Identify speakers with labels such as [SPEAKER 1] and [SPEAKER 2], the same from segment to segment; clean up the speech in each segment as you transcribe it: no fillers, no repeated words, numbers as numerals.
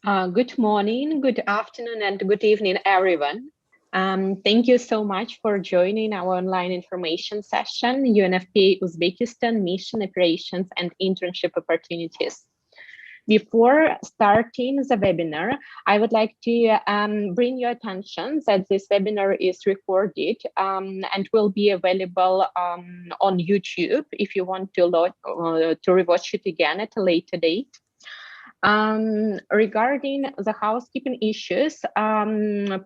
[SPEAKER 1] Good morning, good afternoon, and good evening, everyone. Thank you so much for joining our online information session, Unfpa Uzbekistan Mission Operations and Internship Opportunities. Before starting the webinar, I would like to bring your attention that this webinar is recorded and will be available on YouTube if you want to rewatch it again at a later date. Regarding the housekeeping issues,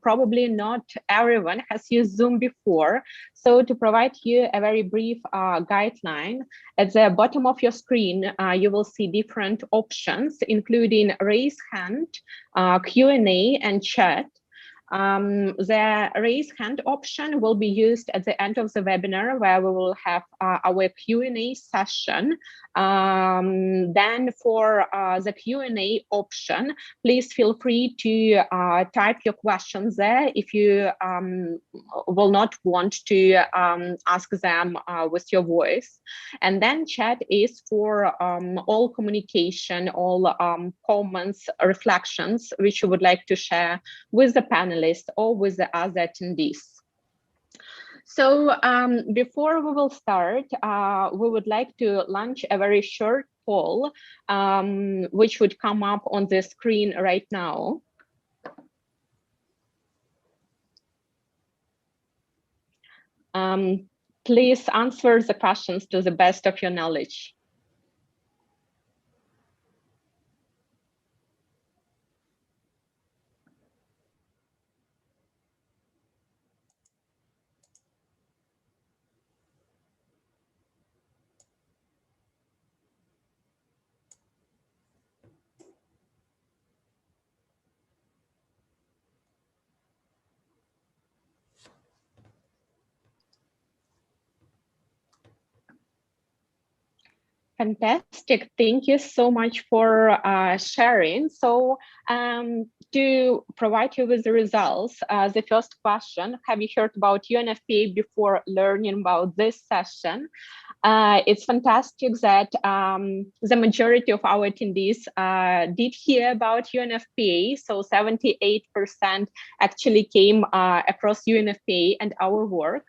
[SPEAKER 1] probably not everyone has used Zoom before. So to provide you a very brief guideline, at the bottom of your screen, you will see different options, including raise hand, Q&A, and chat. The raise hand option will be used at the end of the webinar, where we will have our Q&A session. Then for the Q&A option, please feel free to type your questions there if you will not want to ask them with your voice. And then chat is for all communication, all comments, reflections, which you would like to share with the panelists or with the other attendees. So before we will start, we would like to launch a very short poll, which would come up on the screen right now. Please answer the questions to the best of your knowledge. Fantastic. Thank you so much for sharing. So to provide you with the results, the first question, have you heard about Unfpa before learning about this session? It's fantastic that the majority of our attendees did hear about Unfpa. So 78% actually came across Unfpa and our work.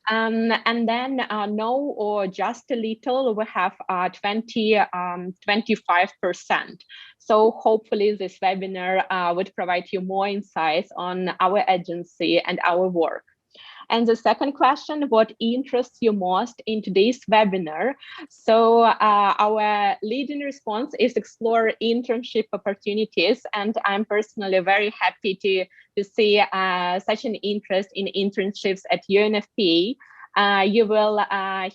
[SPEAKER 1] And then no or just a little, we have 25%. So hopefully this webinar would provide you more insights on our agency and our work. And the second question, what interests you most in today's webinar? So our leading response is explore internship opportunities. And I'm personally very happy to see such an interest in internships at Unfpa. You will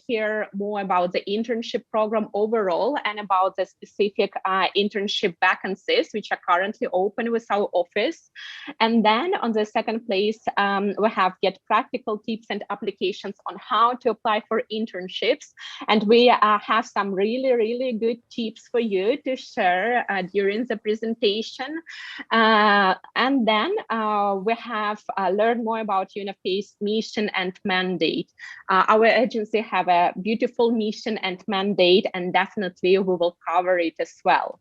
[SPEAKER 1] hear more about the internship program overall and about the specific internship vacancies, which are currently open with our office. And then on the second place, we have get practical tips and applications on how to apply for internships. And we have some really, really good tips for you to share during the presentation. And then we have learned more about Unfpa's mission and mandate. Our agency have a beautiful mission and mandate, and definitely we will cover it as well.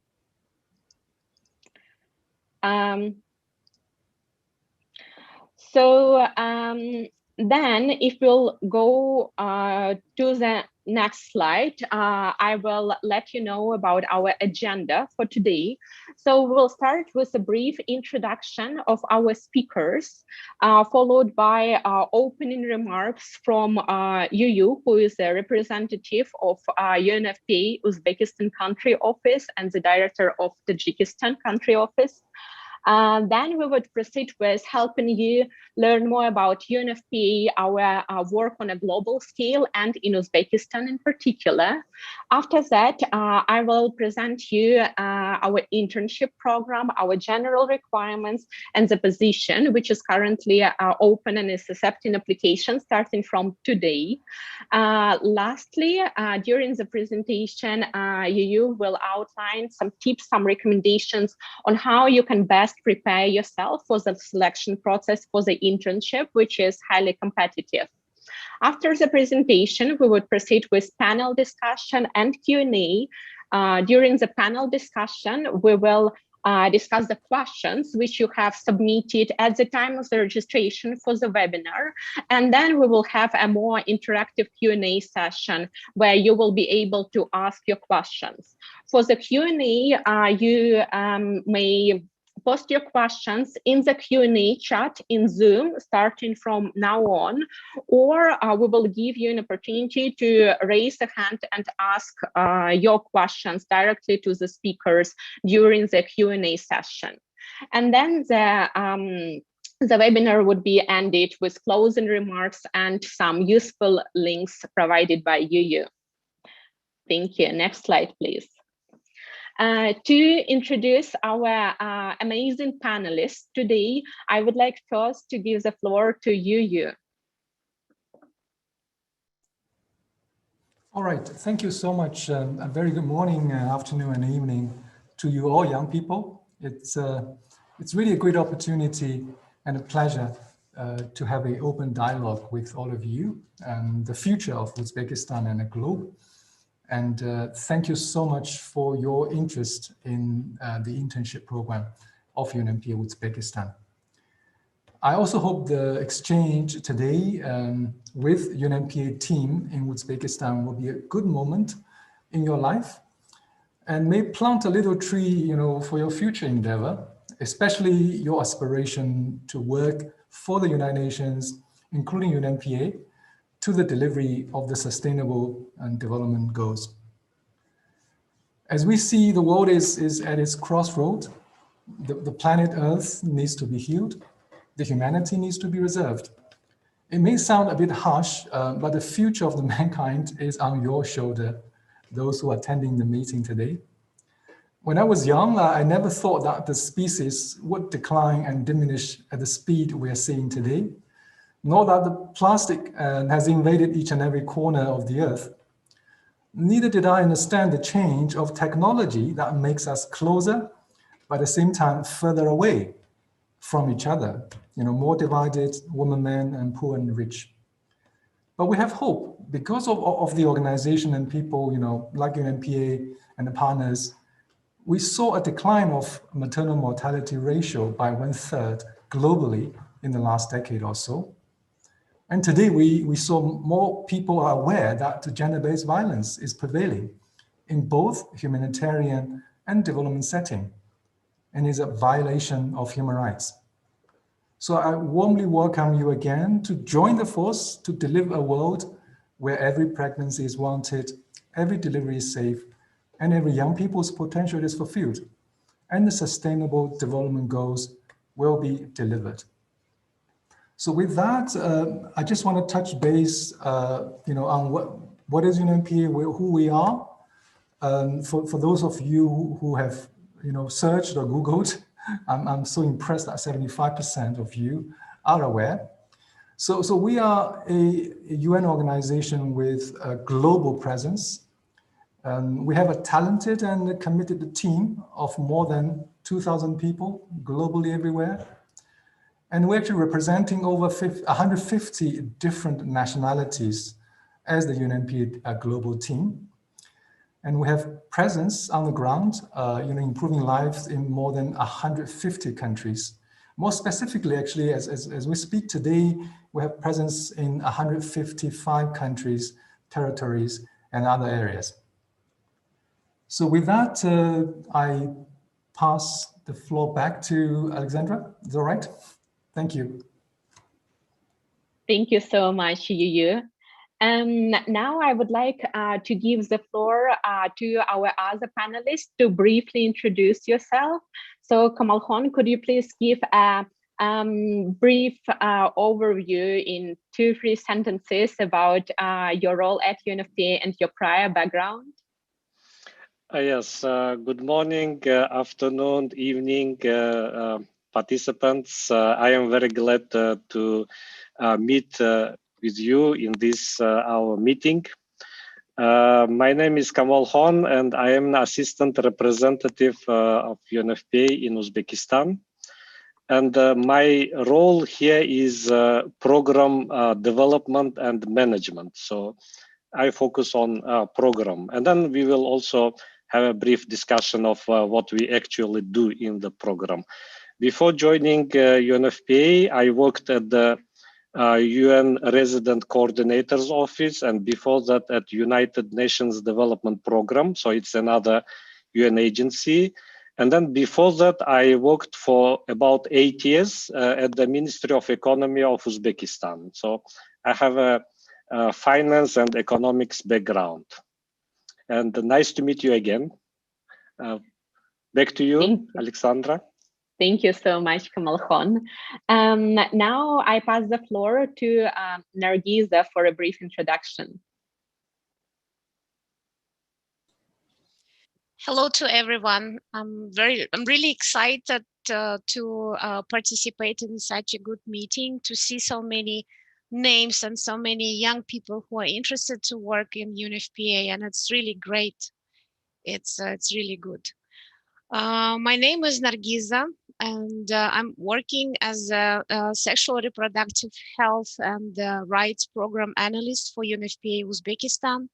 [SPEAKER 1] Then if we'll go to the next slide, I will let you know about our agenda for today. So we'll start with a brief introduction of our speakers, followed by opening remarks from Yuyu, who is a representative of Unfpa Uzbekistan country office and the director of Tajikistan country office. Then we would proceed with helping you learn more about Unfpa, our work on a global scale and in Uzbekistan in particular. After that, I will present you our internship program, our general requirements, and the position, which is currently open and is accepting applications starting from today. Lastly, during the presentation, you will outline some tips, some recommendations on how you can best prepare yourself for the selection process for the internship, which is highly competitive. After the presentation, we would proceed with panel discussion and Q&A. During the panel discussion, we will discuss the questions which you have submitted at the time of the registration for the webinar. And then we will have a more interactive Q&A session where you will be able to ask your questions. For the Q&A, you may post your questions in the Q&A chat in Zoom starting from now on, or we will give you an opportunity to raise a hand and ask your questions directly to the speakers during the Q&A session. And then the webinar would be ended with closing remarks and some useful links provided by you. Thank you. Next slide, please. To introduce our amazing panelists today, I would like first to give the floor to Yu.
[SPEAKER 2] All right, thank you so much. A very good morning, afternoon, and evening to you all young people. It's really a great opportunity and a pleasure to have an open dialogue with all of you and the future of Uzbekistan and the globe. And thank you so much for your interest in the internship program of Unhpa Uzbekistan. I also hope the exchange today with Unhpa team in Uzbekistan will be a good moment in your life and may plant a little tree, for your future endeavor, especially your aspiration to work for the United Nations, including Unhpa, to the delivery of the sustainable and development goals. As we see, the world is at its crossroad. The planet Earth needs to be healed. The humanity needs to be reserved. It may sound a bit harsh, but the future of the mankind is on your shoulder, those who are attending the meeting today. When I was young, I never thought that the species would decline and diminish at the speed we are seeing today, nor that the plastic has invaded each and every corner of the earth. Neither did I understand the change of technology that makes us closer, but at the same time further away from each other, more divided, women, men, and poor and rich. But we have hope because of the organization and people, like Unhpa and the partners. We saw a decline of maternal mortality ratio by 1/3 globally in the last decade or so. And today we saw more people are aware that gender-based violence is prevailing in both humanitarian and development setting and is a violation of human rights. So I warmly welcome you again to join the force to deliver a world where every pregnancy is wanted, every delivery is safe, and every young people's potential is fulfilled, and the sustainable development goals will be delivered. So with that, I just want to touch base, on what is Unhpa, who we are. For those of you who have, searched or Googled, I'm so impressed that 75% of you are aware. So we are a UN organization with a global presence. We have a talented and committed team of more than 2,000 people globally everywhere. And we're actually representing over 150 different nationalities as the Unhpa global team. And we have presence on the ground, improving lives in more than 150 countries. More specifically, actually, as we speak today, we have presence in 155 countries, territories, and other areas. So with that, I pass the floor back to Alexandra. Is that all right? Thank you.
[SPEAKER 1] Thank you so much, Yu. Now I would like to give the floor to our other panelists to briefly introduce yourself. So Kamal, could you please give a brief overview in 2-3 sentences about your role at Unfpa and your prior background?
[SPEAKER 3] Yes, good morning, afternoon, evening, participants. I am very glad to meet with you in this our meeting. My name is Kamal and I am an assistant representative of Unfpa in Uzbekistan. And my role here is program development and management. So I focus on program. And then we will also have a brief discussion of what we actually do in the program. Before joining Unfpa, I worked at the UN Resident Coordinator's Office, and before that at United Nations Development Program. So it's another UN agency. And then before that, I worked for about 8 years at the Ministry of Economy of Uzbekistan. So I have a finance and economics background. And nice to meet you again. Back to you, Alexandra.
[SPEAKER 1] Thank you so much, Kamal Khan. Now I pass the floor to Nargiza for a brief introduction.
[SPEAKER 4] Hello to everyone. I'm really excited to participate in such a good meeting, to see so many names and so many young people who are interested to work in Unfpa, and it's really great. It's really good. My name is Nargiza, and I'm working as a sexual reproductive health and rights program analyst for Unfpa Uzbekistan.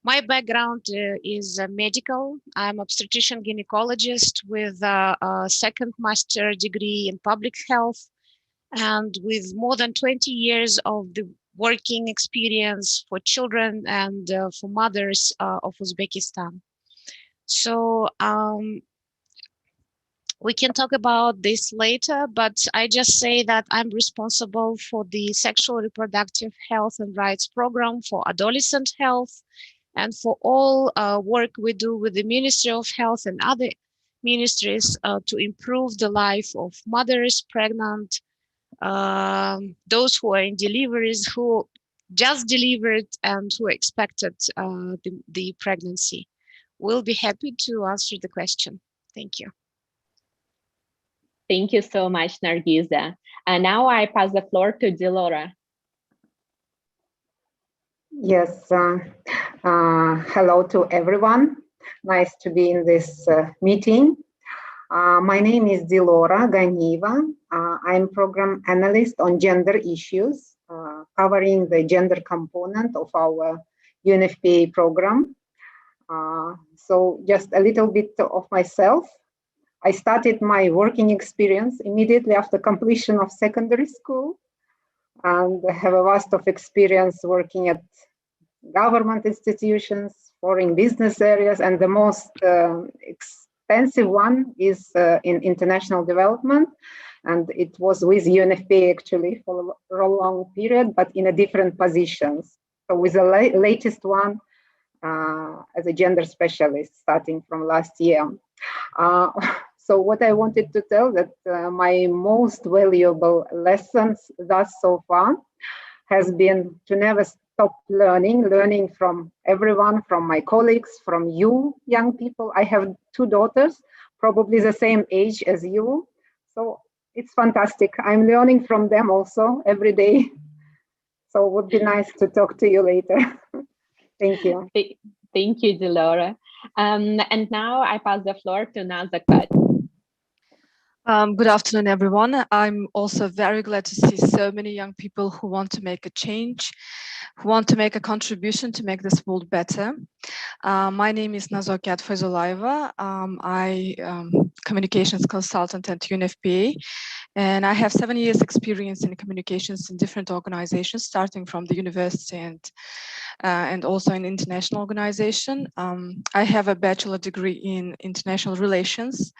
[SPEAKER 4] My background is medical. I'm obstetrician gynecologist with a second master degree in public health, and with more than 20 years of the working experience for children and for mothers of Uzbekistan. So we can talk about this later, but I just say that I'm responsible for the sexual reproductive health and rights program for adolescent health, and for all work we do with the Ministry of Health and other ministries to improve the life of mothers, pregnant, those who are in deliveries, who just delivered, and who expected the pregnancy. We'll be happy to answer the question. Thank you.
[SPEAKER 1] Thank you so much, Nargiza. And now I pass the floor to Delora.
[SPEAKER 5] Yes, hello to everyone. Nice to be in this meeting. My name is Delora Ganieva. I'm program analyst on gender issues, covering the gender component of our Unfpa program. So just a little bit of myself. I started my working experience immediately after completion of secondary school, and I have a vast of experience working at government institutions, foreign business areas, and the most expensive one is in international development. And it was with Unfpa actually for a long period, but in a different positions. So with the latest one as a gender specialist starting from last year. So what I wanted to tell that my most valuable lessons thus so far has been to never stop learning from everyone, from my colleagues, from you young people. I have 2 daughters, probably the same age as you. So it's fantastic. I'm learning from them also every day. So it would be nice to talk to you later. Thank you.
[SPEAKER 1] Thank you, Delora. And now I pass the floor to Nazakat.
[SPEAKER 6] Good afternoon, everyone. I'm also very glad to see so many young people who want to make a change, who want to make a contribution to make this world better. My name is Nazokat Faizulayeva. I'm communications consultant at Unfpa, and I have 7 years experience in communications in different organizations, starting from the university and also in international organization. I have a bachelor degree in international relations,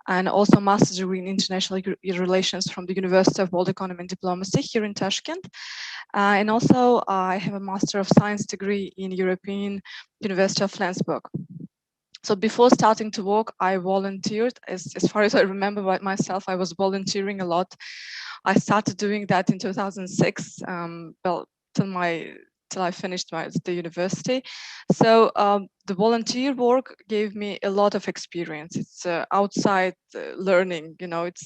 [SPEAKER 6] and also master's degree in international relations from the University of World Economy and Diplomacy here in Tashkent. And also I have a Master of Science degree in European University of Flensburg. So before starting to work, I volunteered. As far as I remember by myself, I was volunteering a lot. I started doing that in 2006, well, till I finished the university. So the volunteer work gave me a lot of experience. It's outside learning, you know, it's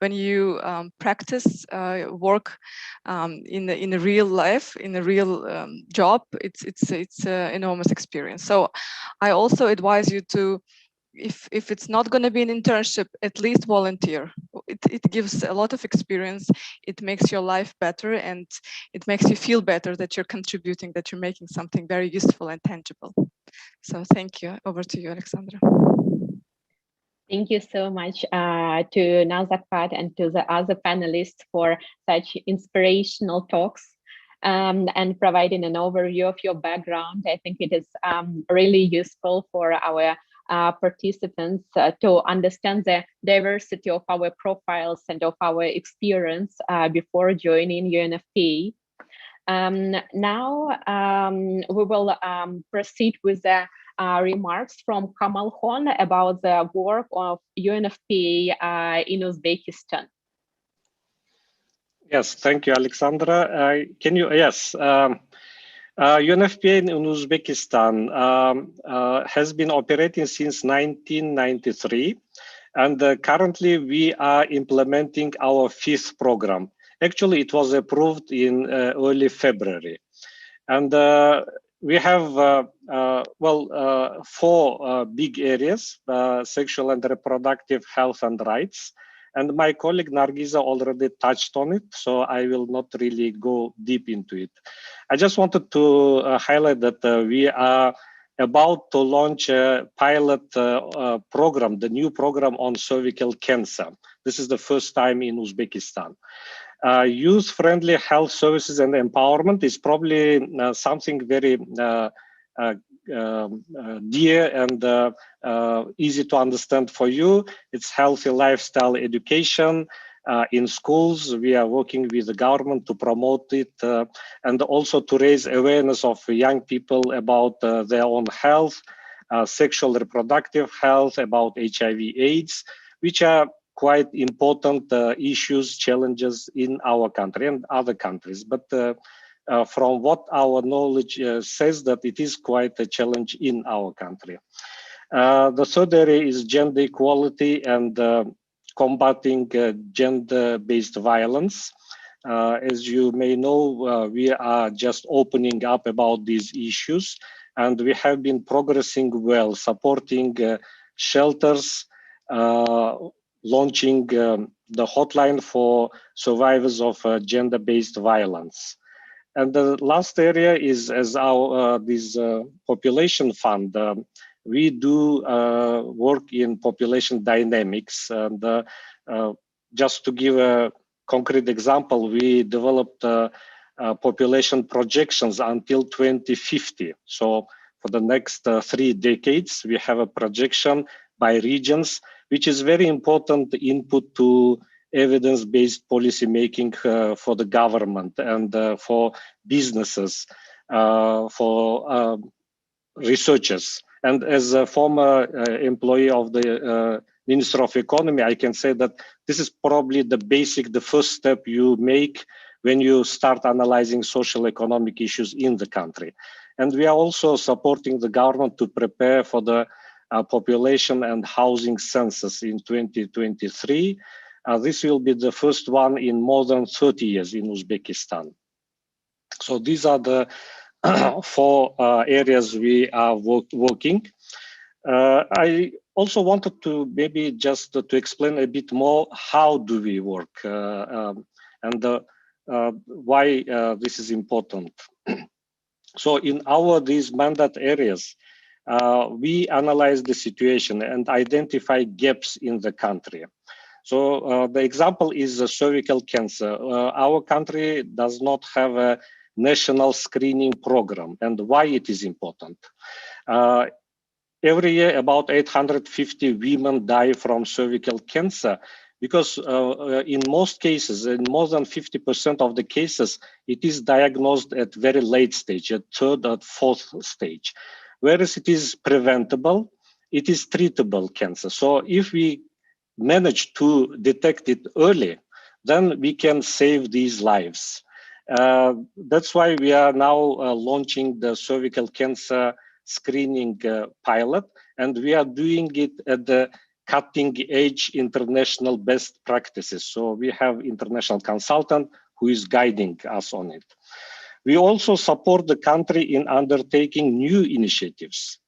[SPEAKER 6] when you practice work in the real life, in a real job, it's enormous experience. So I also advise you to, if it's not going to be an internship, at least volunteer. It gives a lot of experience. It makes your life better, and it makes you feel better that you're contributing, that you're making something very useful and tangible. So thank you. Over to you, Alexandra.
[SPEAKER 1] Thank you so much to Nazarpat and to the other panelists for such inspirational talks and providing an overview of your background. I think it is really useful for our participants to understand the diversity of our profiles and of our experience before joining Unfpa. Now we will proceed with the remarks from Kamal about the work of Unfpa in Uzbekistan.
[SPEAKER 3] Yes, thank you, Alexandra. Can you, yes. Unfpa in Uzbekistan has been operating since 1993, and currently we are implementing our 5th program. Actually, it was approved in early February. And we have, 4 big areas, sexual and reproductive health and rights. And my colleague Nargiza already touched on it, so I will not really go deep into it. I just wanted to highlight that we are about to launch a pilot program, the new program on cervical cancer. This is the first time in Uzbekistan. Youth-friendly health services and empowerment is probably something very dear and easy to understand for you. It's healthy lifestyle education in schools. We are working with the government to promote it and also to raise awareness of young people about their own health, sexual reproductive health, about HIV/AIDS, which are quite important issues, challenges in our country and other countries. But from what our knowledge says, that it is quite a challenge in our country. The third area is gender equality and combating gender-based violence. As you may know, we are just opening up about these issues, and we have been progressing well, supporting shelters, launching the hotline for survivors of gender-based violence. And the last area is as our population fund. We do work in population dynamics. And just to give a concrete example, we developed population projections until 2050. So for the next 3 decades, we have a projection by regions, which is very important input to evidence-based policy making for the government and for businesses, for researchers. And as a former employee of the Minister of Economy, I can say that this is probably the first step you make when you start analyzing social economic issues in the country. And we are also supporting the government to prepare for the population and housing census in 2023. This will be the first one in more than 30 years in Uzbekistan. So these are the 4 areas we are working. I also wanted to maybe just to explain a bit more how do we work and why this is important. So in these mandate areas, we analyze the situation and identify gaps in the country. So the example is cervical cancer. Our country does not have a national screening program, and why it is important. Every year, about 850 women die from cervical cancer because in most cases, in more than 50% of the cases, it is diagnosed at very late stage, at 3rd or 4th stage. Whereas it is preventable, it is treatable cancer. So if we manage to detect it early, then we can save these lives. That's why we are now launching the cervical cancer screening pilot, and we are doing it at the cutting edge international best practices. So we have international consultant who is guiding us on it. We also support the country in undertaking new initiatives.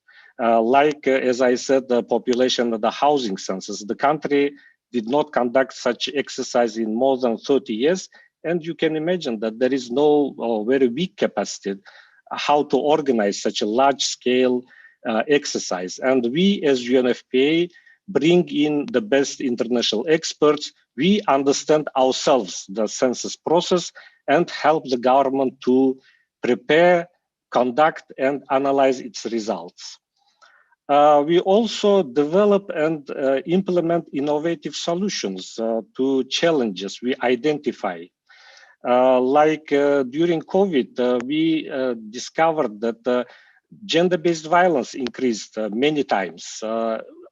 [SPEAKER 3] As I said, the population of the housing census. The country did not conduct such exercise in more than 30 years. And you can imagine that there is no very weak capacity how to organize such a large scale exercise. And we as UNFPA bring in the best international experts. We understand ourselves the census process and help the government to prepare, conduct, and analyze its results. We also develop and implement innovative solutions to challenges we identify. During COVID, we discovered that gender-based violence increased many times.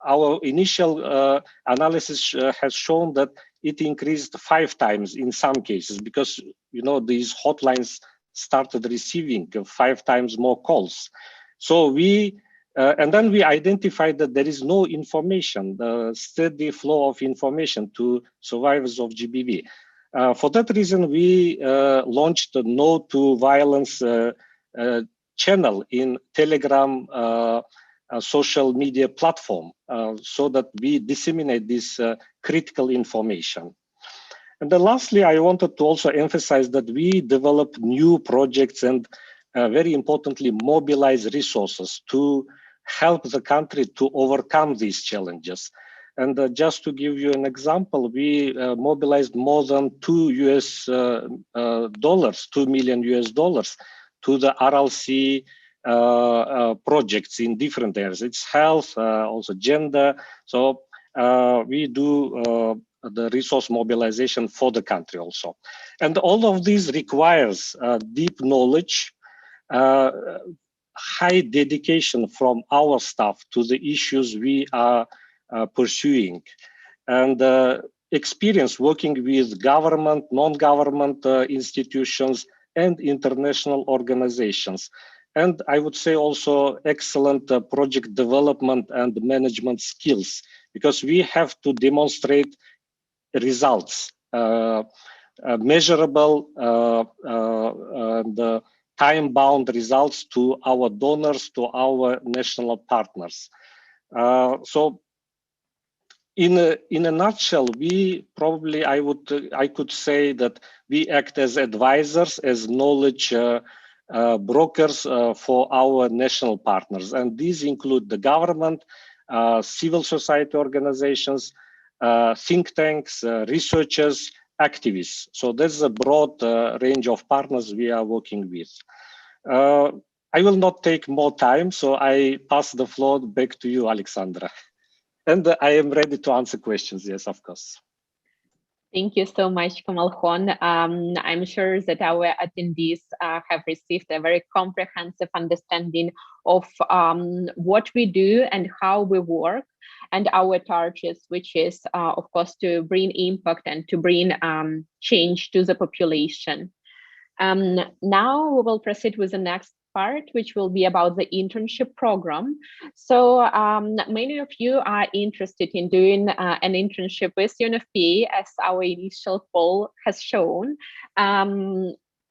[SPEAKER 3] Our initial analysis has shown that it increased 5 times in some cases because, you know, these hotlines started receiving 5 times more calls. So and then we identified that there is no information, the steady flow of information to survivors of GBV. For that reason, we launched the No to Violence channel in Telegram social media platform so that we disseminate this critical information. And then lastly, I wanted to also emphasize that we develop new projects and very importantly, mobilize resources to help the country to overcome these challenges. And just to give you an example, we mobilized more than $2 million to the RLC projects in different areas. It's health, also gender. So we do the resource mobilization for the country also. And all of this requires deep knowledge, high dedication from our staff to the issues we are pursuing, and experience working with government, non-government institutions, and international organizations. And I would say also excellent project development and management skills, because we have to demonstrate results, measurable and time-bound results to our donors, to our national partners. So in a nutshell, we probably, I could say that we act as advisors, as knowledge brokers for our national partners. And these include the government, civil society organizations, think tanks, researchers, activists. So there's a broad range of partners we are working with. I will not take more time, so I pass the floor back to you, Alexandra. And I am ready to answer questions, yes, of course.
[SPEAKER 1] Thank you so much, Kamal. I'm sure that our attendees have received a very comprehensive understanding of what we do and how we work, and our targets, which is, of course, to bring impact and to bring change to the population. Now we will proceed with the next part, which will be about the internship program. So many of you are interested in doing an internship with Unfpa, as our initial poll has shown.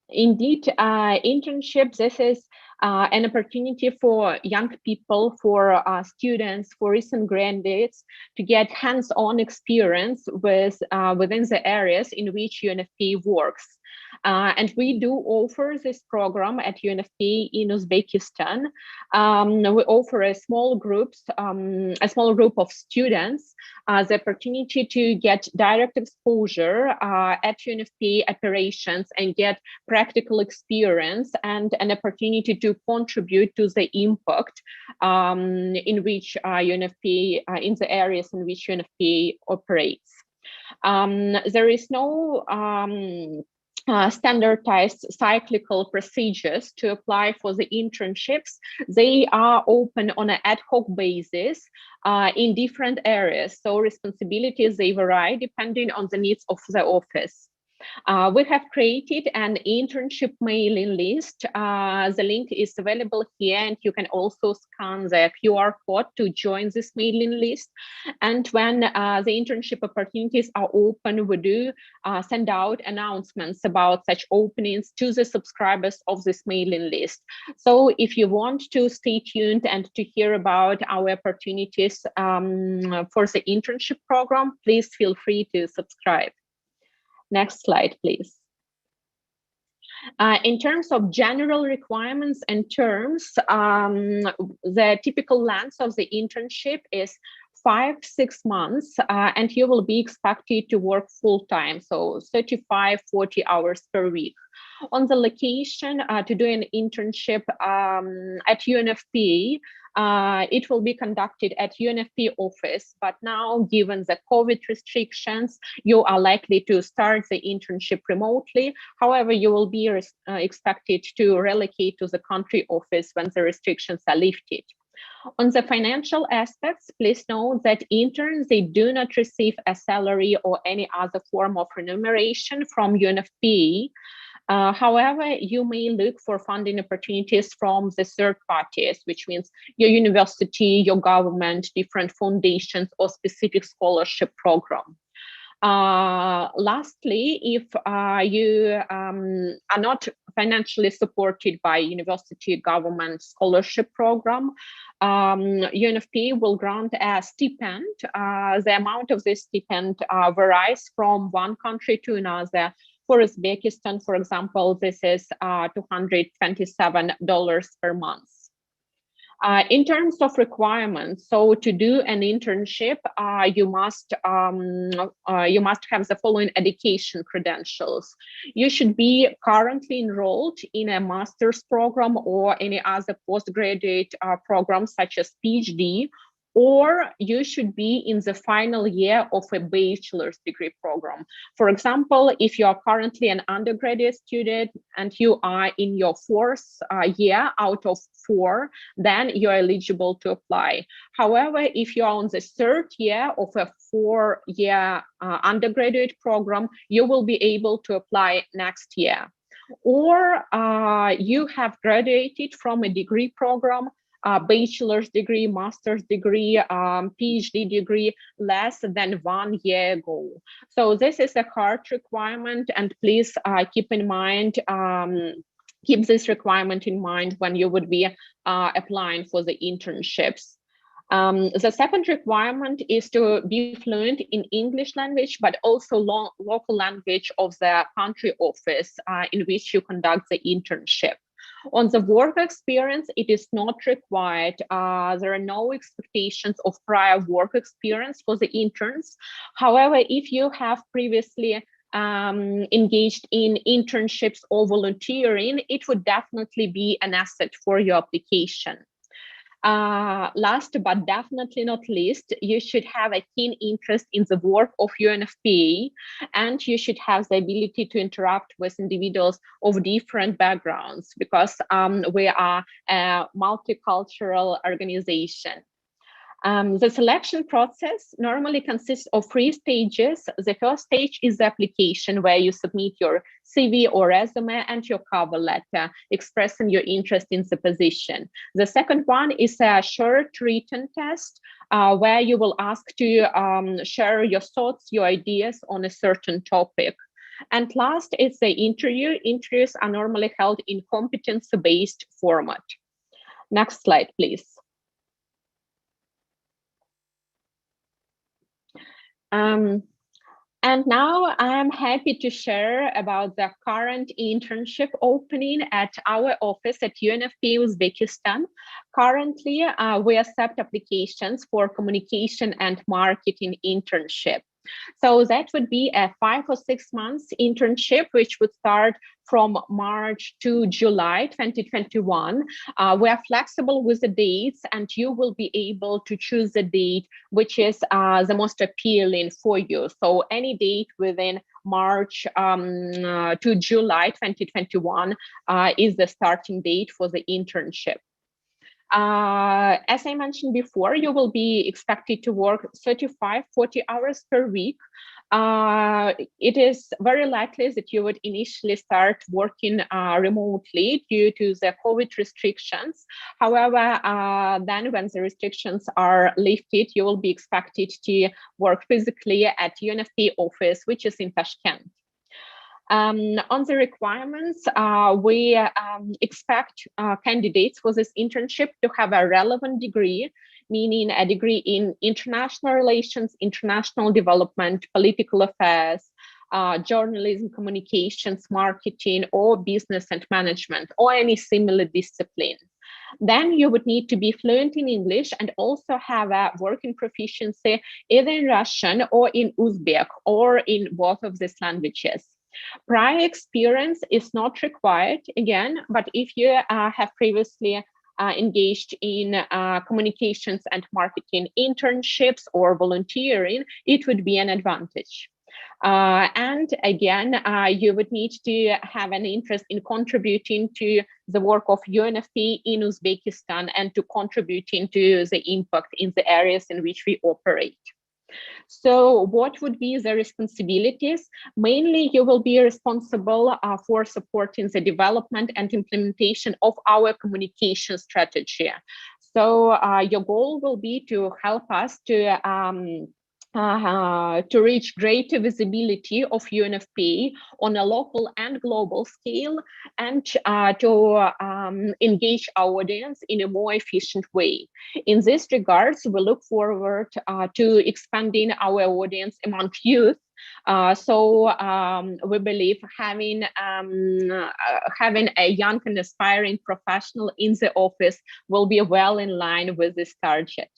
[SPEAKER 1] Indeed, internship, this is an opportunity for young people, for students, for recent graduates to get hands-on experience with within the areas in which Unfpa works. And we do offer this program at Unfpa in Uzbekistan. We offer a small group of students the opportunity to get direct exposure at Unfpa operations and get practical experience and an opportunity to contribute to the impact in which Unfpa, in the areas in which Unfpa operates. There is no standardized cyclical procedures to apply for the internships. They are open on an ad hoc basis in different areas. So responsibilities, they vary depending on the needs of the office. We have created an internship mailing list. The link is available here, and you can also scan the QR code to join this mailing list. And when the internship opportunities are open, we do send out announcements about such openings to the subscribers of this mailing list. So if you want to stay tuned and to hear about our opportunities for the internship program, please feel free to subscribe. Next slide, please. In terms of general requirements and terms, the typical length of the internship is 5-6 months, and you will be expected to work full-time, so 35-40 hours per week. On the location to do an internship at Unfpa, it will be conducted at Unfpa office, but now given the COVID restrictions, you are likely to start the internship remotely. However, you will be expected to relocate to the country office when the restrictions are lifted. On the financial aspects, please note that interns, they do not receive a salary or any other form of remuneration from Unfpa. However, you may look for funding opportunities from the third parties, which means your university, your government, different foundations, or specific scholarship program. Lastly, if you are not financially supported by university government scholarship program, Unfpa will grant a stipend. The amount of this stipend varies from one country to another. For Uzbekistan, for example, this is $227 per month. In terms of requirements, so to do an internship, you must have the following education credentials. You should be currently enrolled in a master's program or any other postgraduate program such as PhD, or you should be in the final year of a bachelor's degree program. For example, if you are currently an undergraduate student and you are in your fourth year out of 4, then you're eligible to apply. However, if you are on the third year of a 4-year undergraduate program, you will be able to apply next year. Or you have graduated from a degree program, bachelor's degree, master's degree, PhD degree less than 1 year ago. So this is a hard requirement, and please keep in mind, keep this requirement in mind when you would be applying for the internships. The second requirement is to be fluent in English language, but also local language of the country office in which you conduct the internship. On the work experience, it is not required. There are no expectations of prior work experience for the interns. However, if you have previously engaged in internships or volunteering, it would definitely be an asset for your application. Last but definitely not least, you should have a keen interest in the work of Unfpa, and you should have the ability to interact with individuals of different backgrounds, because we are a multicultural organization. The selection process normally consists of 3 stages. The first stage is the application, where you submit your CV or resume and your cover letter expressing your interest in the position. The second one is a short written test, where you will ask to share your thoughts, your ideas on a certain topic. And last is the interview. Interviews are normally held in competency-based format. Next slide, please. And now I'm happy to share about the current internship opening at our office at Unfpa Uzbekistan. Currently, we accept applications for communication and marketing internship. So that would be a 5 or 6 months internship, which would start from March to July 2021. We are flexible with the dates, and you will be able to choose the date which is the most appealing for you. So any date within March to July 2021 is the starting date for the internship. As I mentioned before, you will be expected to work 35-40 hours per week. It is very likely that you would initially start working remotely due to the COVID restrictions. However, then when the restrictions are lifted, you will be expected to work physically at Unfpa office, which is in Tashkent. On the requirements, we expect candidates for this internship to have a relevant degree, meaning a degree in international relations, international development, political affairs, journalism, communications, marketing, or business and management, or any similar discipline. Then you would need to be fluent in English and also have a working proficiency either in Russian or in Uzbek or in both of these languages. Prior experience is not required, again, but if you have previously engaged in communications and marketing internships or volunteering, it would be an advantage. And again, you would need to have an interest in contributing to the work of Unfpa in Uzbekistan and to contributing to the impact in the areas in which we operate. So what would be the responsibilities? Mainly, you will be responsible for supporting the development and implementation of our communication strategy. So your goal will be to help us to reach greater visibility of Unfpa on a local and global scale, and to engage our audience in a more efficient way. In this regards, we look forward to expanding our audience among youth. So we believe having a young and aspiring professional in the office will be well in line with this target.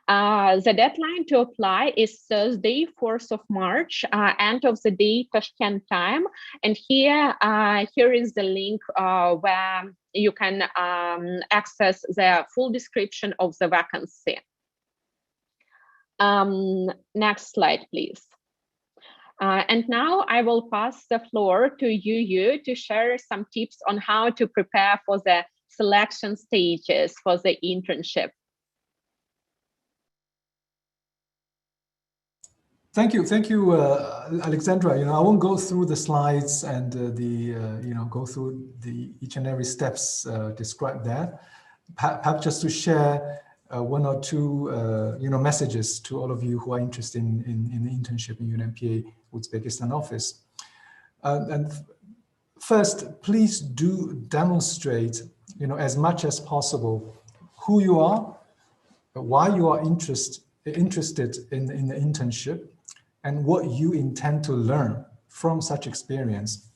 [SPEAKER 1] The deadline to apply is Thursday, 4th of March, end of the day Tashkent time. And here is the link where you can access the full description of the vacancy. Next slide, please. And now I will pass the floor to Yu to share some tips on how to prepare for the selection stages for the internship.
[SPEAKER 2] Thank you, Alexandra. I won't go through the slides and go through each and every steps described there. Perhaps just to share one or two messages to all of you who are interested in the internship in Unhpa Uzbekistan office. And first, please do demonstrate as much as possible who you are, why you are interested in the internship, and what you intend to learn from such experience.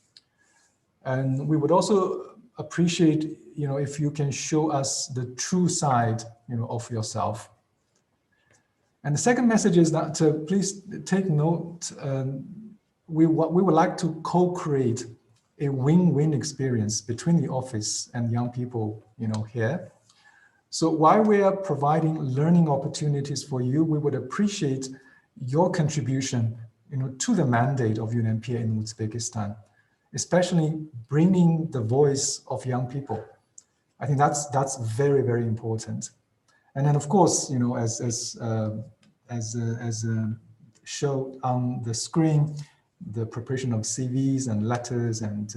[SPEAKER 2] And we would also appreciate, if you can show us the true side, of yourself. And the second message is that please take note, we would like to co-create a win-win experience between the office and young people, here. So while we are providing learning opportunities for you, we would appreciate your contribution, to the mandate of Unhpa in Uzbekistan, especially bringing the voice of young people. I think that's very, very important. And then, of course, as showed on the screen, the preparation of CVs and letters and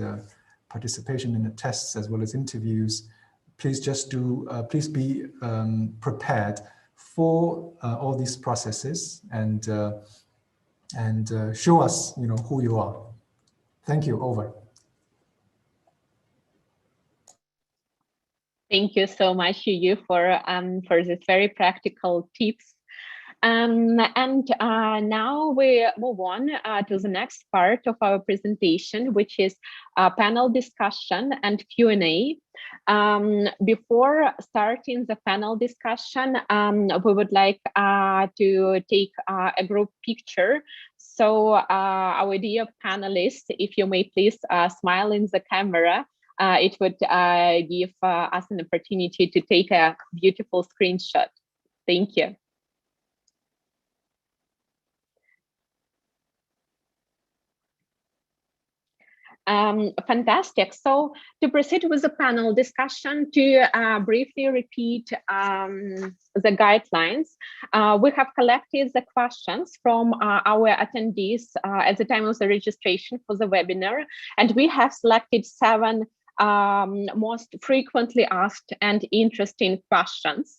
[SPEAKER 2] participation in the tests as well as interviews. Please please be prepared for all these processes and show us, who you are. Thank you. Over.
[SPEAKER 1] Thank you so much, Yu, for this very practical tips. And now we move on to the next part of our presentation, which is panel discussion and Q&A. Before starting the panel discussion, we would like to take a group picture. So our dear panelists, if you may please smile in the camera, it would give us an opportunity to take a beautiful screenshot. Thank you. Fantastic. So to proceed with the panel discussion, to briefly repeat the guidelines, we have collected the questions from our attendees at the time of the registration for the webinar, and we have selected 7 most frequently asked and interesting questions.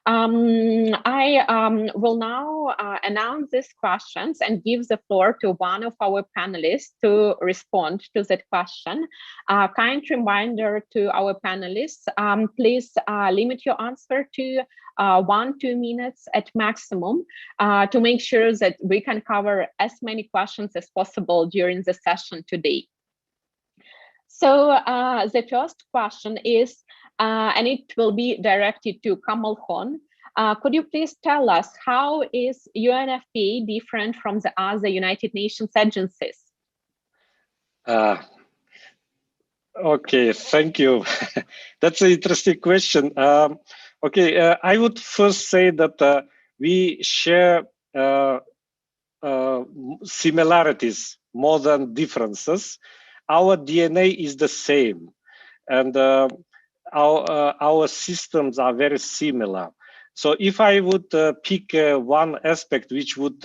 [SPEAKER 1] I will now announce these questions and give the floor to one of our panelists to respond to that question. Kind reminder to our panelists, please limit your answer to 1-2 minutes at maximum to make sure that we can cover as many questions as possible during the session today. So the first question is, and it will be directed to Kamal. Could you please tell us how is UNFPA different from the other United Nations agencies?
[SPEAKER 3] Okay, thank you. That's an interesting question. I would first say that we share similarities more than differences. Our DNA is the same, and our systems are very similar. So if I would pick one aspect which would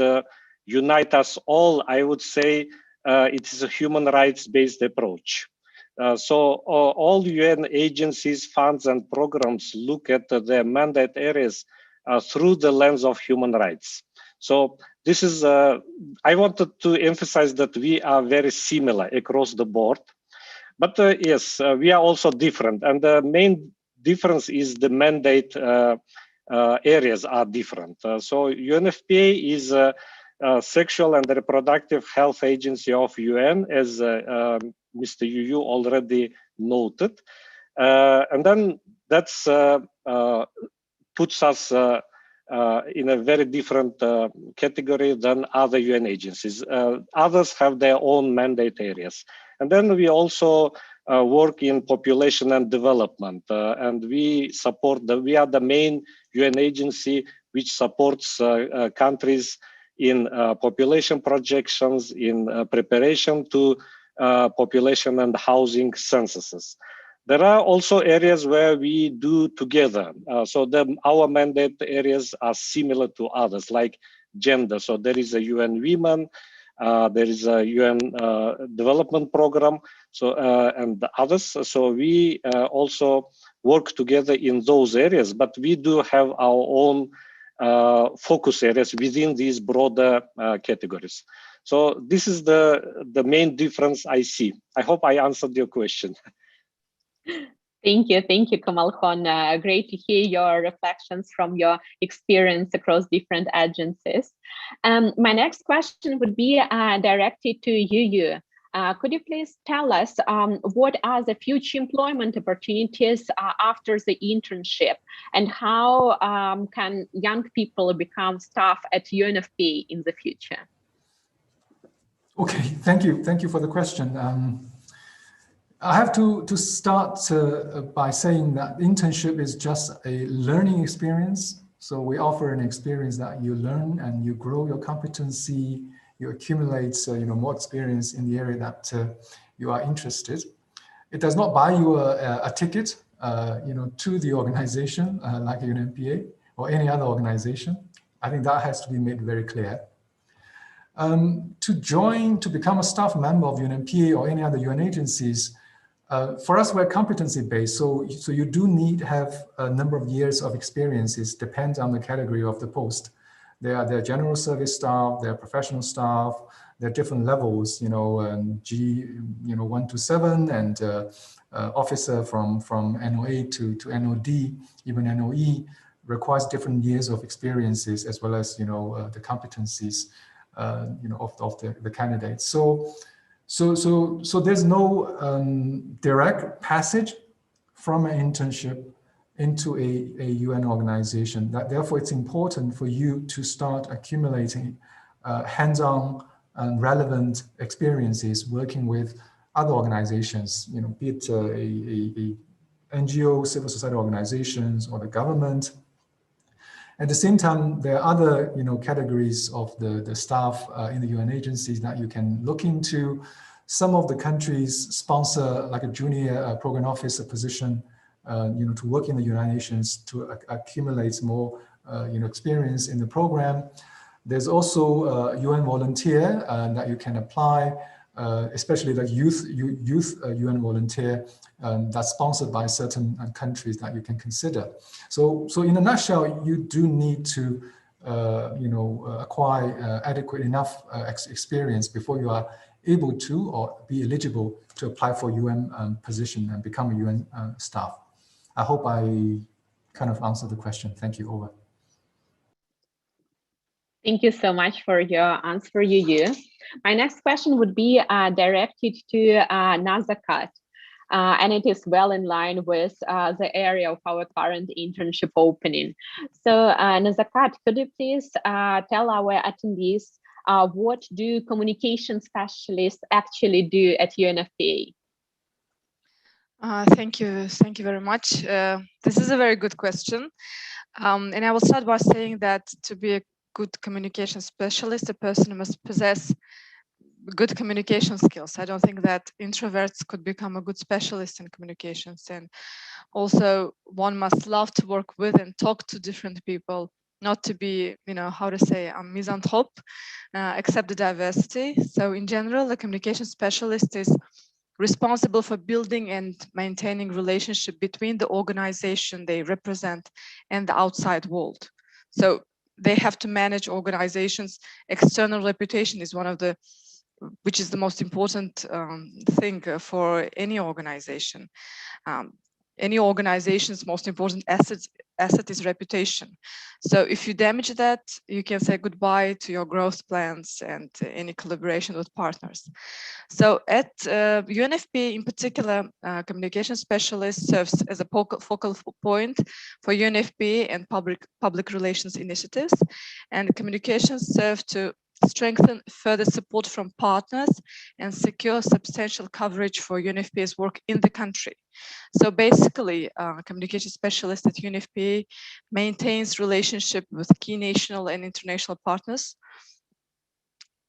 [SPEAKER 3] unite us all, I would say it is a human rights-based approach. So all UN agencies, funds, and programs look at their mandate areas through the lens of human rights. So this is, I wanted to emphasize that we are very similar across the board. But yes, we are also different. And the main difference is the mandate areas are different. So UNFPA is a sexual and reproductive health agency of UN, as Mr. Yu already noted. And then that's puts us in a very different category than other UN agencies. Others have their own mandate areas. And then we also work in population and development, and we are the main UN agency which supports countries in population projections, in preparation to population and housing censuses. There are also areas where we do together. So our mandate areas are similar to others, like gender. So there is a UN Women, there is a UN Development Program, so and the others. So we also work together in those areas, but we do have our own focus areas within these broader categories. So this is the main difference I see. I hope I answered your question.
[SPEAKER 1] Thank you, Kamal Khan. Great to hear your reflections from your experience across different agencies. My next question would be directed to Yu. Could you please tell us what are the future employment opportunities after the internship, and how can young people become staff at UNFPA in the future?
[SPEAKER 2] Okay, thank you for the question. I have to start by saying that internship is just a learning experience. So we offer an experience that you learn and you grow your competency, you accumulate more experience in the area that you are interested. It does not buy you a ticket to the organization like UNFPA or any other organization. I think that has to be made very clear. To become a staff member of UNFPA or any other UN agencies, for us, we're competency-based, so you do need to have a number of years of experiences, depends on the category of the post. There are general service staff, there are professional staff, there are different levels, G, 1 to 7, and officer from NOA to NOD, even NOE, requires different years of experiences as well as, the competencies, of the candidates. So there's no direct passage from an internship into a UN organization. Therefore, it's important for you to start accumulating hands-on and relevant experiences working with other organizations, be it a NGO, civil society organizations, or the government. At the same time, there are other categories of the staff in the UN agencies that you can look into. Some of the countries sponsor like a junior program officer position, to work in the United Nations to accumulate more experience in the program. There's also a UN volunteer that you can apply especially the youth UN volunteer that's sponsored by certain countries that you can consider. So in a nutshell, you do need to acquire adequate enough experience before you are able to or be eligible to apply for UN position and become a UN staff. I hope I kind of answered the question. Thank you. Over.
[SPEAKER 1] Thank you so much for your answer, Yu. My next question would be directed to Nazakat, and it is well in line with the area of our current internship opening. So Nazakat, could you please tell our attendees what do communication specialists actually do at Unfpa?
[SPEAKER 6] Thank you very much. This is a very good question. And I will start by saying that to be a good communication specialist, a person must possess good communication skills. I don't think that introverts could become a good specialist in communications. And also one must love to work with and talk to different people, not to be, how to say, a misanthrope, accept the diversity. So in general, the communication specialist is responsible for building and maintaining relationship between the organization they represent and the outside world. So they have to manage organizations. External reputation is which is the most important thing for any organization. Any organization's most important asset is reputation. So if you damage that, you can say goodbye to your growth plans and any collaboration with partners. So at Unfp in particular, communication specialist serves as a focal point for Unfp and public relations initiatives, and communications serve to strengthen further support from partners and secure substantial coverage for Unfpa's work in the country. So basically, communication specialist at Unfpa maintains relationship with key national and international partners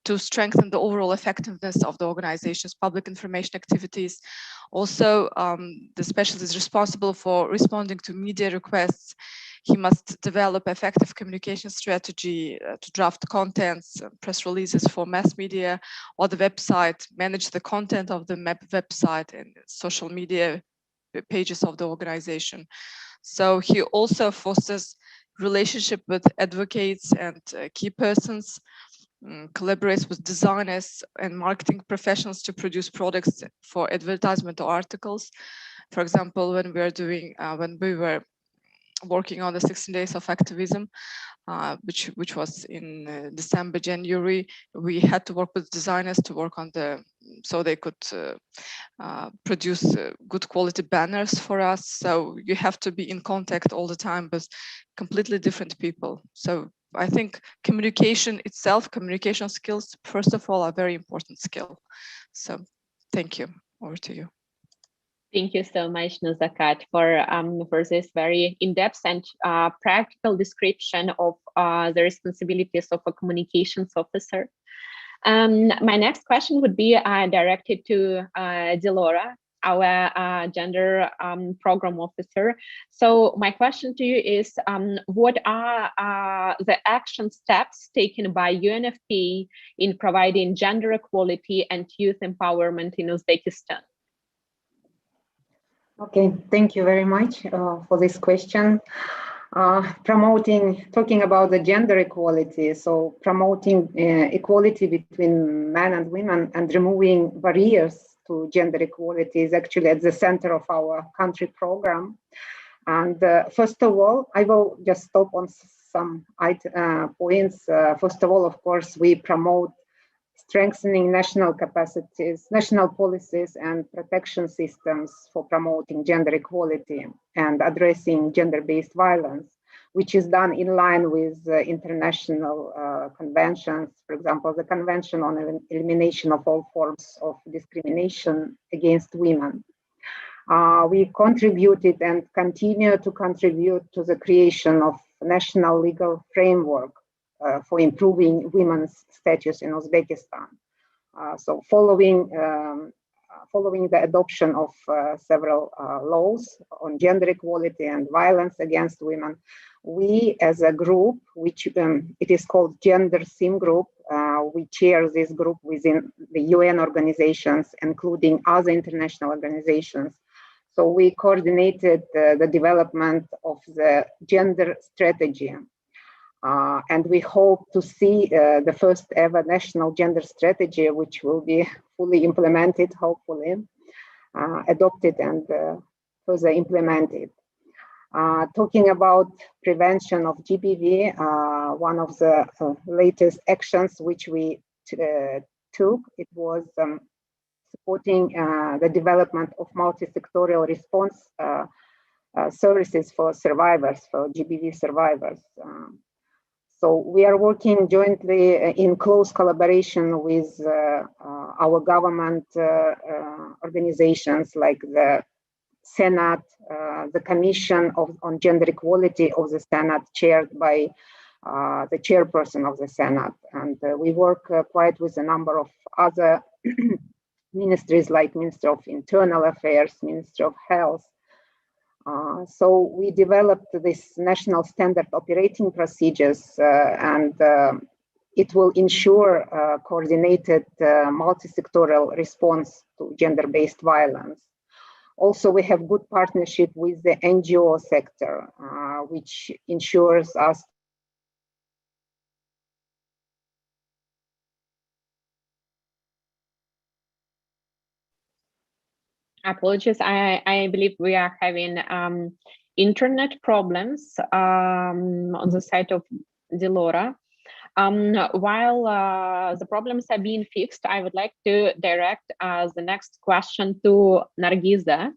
[SPEAKER 6] to strengthen the overall effectiveness of the organization's public information activities. Also, the specialist is responsible for responding to media requests. He must develop effective communication strategy to draft contents, press releases for mass media or the website, manage the content of the website and social media pages of the organization. So he also fosters relationship with advocates and key persons, collaborates with designers and marketing professionals to produce products for advertisement or articles. For example, when we were working on the 16 days of activism, which was in December, January, we had to work with designers to work on so they could produce good quality banners for us. So you have to be in contact all the time with completely different people. So I think communication itself, communication skills, first of all, are a very important skill. So thank you. Over to you.
[SPEAKER 1] Thank you so much, Nazakat, for this very in-depth and practical description of the responsibilities of a communications officer. My next question would be directed to Delora, our gender program officer. So my question to you is, what are the action steps taken by Unfpa in providing gender equality and youth empowerment in Uzbekistan?
[SPEAKER 5] Okay, thank you very much for this question. Talking about the gender equality, so promoting equality between men and women and removing barriers to gender equality is actually at the center of our country program. And first of all, I will just stop on some points. First of all, of course, we promote strengthening national capacities, national policies and protection systems for promoting gender equality and addressing gender-based violence, which is done in line with international conventions. For example, the Convention on Elimination of All Forms of Discrimination Against Women. We contributed and continue to contribute to the creation of national legal framework for improving women's status in Uzbekistan. So following the adoption of several laws on gender equality and violence against women, we as a group, which it is called Gender Sim Group, we chair this group within the UN organizations, including other international organizations. So we coordinated the development of the gender strategy. And we hope to see the first ever national gender strategy, which will be fully implemented, hopefully, adopted and further implemented. Talking about prevention of GBV, one of the latest actions which we took, it was supporting the development of multi-sectorial response services for survivors, for GBV survivors. So we are working jointly in close collaboration with our government organizations like the Senate, the Commission on Gender Equality of the Senate, chaired by the chairperson of the Senate. And we work quite with a number of other ministries like Ministry of Internal Affairs, Ministry of Health. So we developed this national standard operating procedures and it will ensure coordinated multi-sectoral response to gender-based violence. Also, we have good partnership with the NGO sector, which ensures us.
[SPEAKER 1] Apologies, I believe we are having internet problems on the side of Delora. While the problems are being fixed, I would like to direct the next question to Nargiza.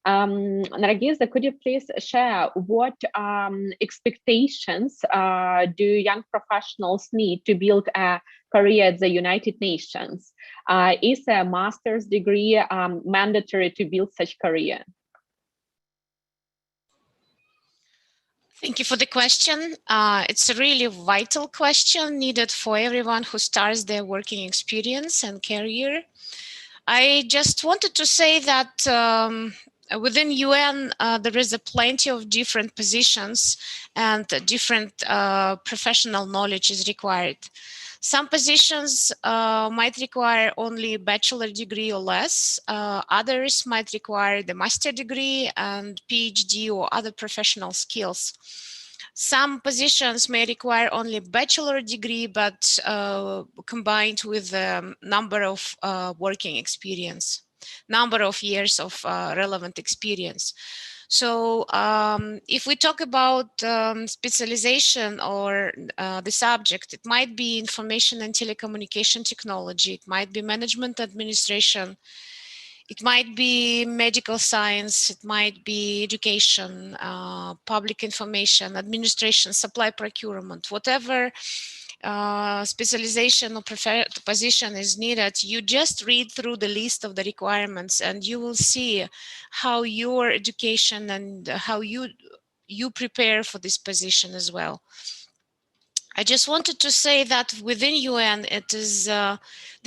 [SPEAKER 1] Nargiza, could you please share what expectations do young professionals need to build a career at the United Nations? Is a master's degree mandatory to build such career?
[SPEAKER 4] Thank you for the question. It's a really vital question needed for everyone who starts their working experience and career. I just wanted to say that within UN, there is a plenty of different positions and different professional knowledge is required. Some positions might require only a bachelor degree or less. Others might require the master degree and PhD or other professional skills. Some positions may require only a bachelor degree, but combined with a number of working experience, number of years of relevant experience. So if we talk about specialization or the subject, it might be information and telecommunication technology, it might be management administration, it might be medical science, it might be education, public information, administration, supply procurement, whatever specialization or position is needed, you just read through the list of the requirements and you will see how your education and how you prepare for this position as well. I just wanted to say that within UN, it is the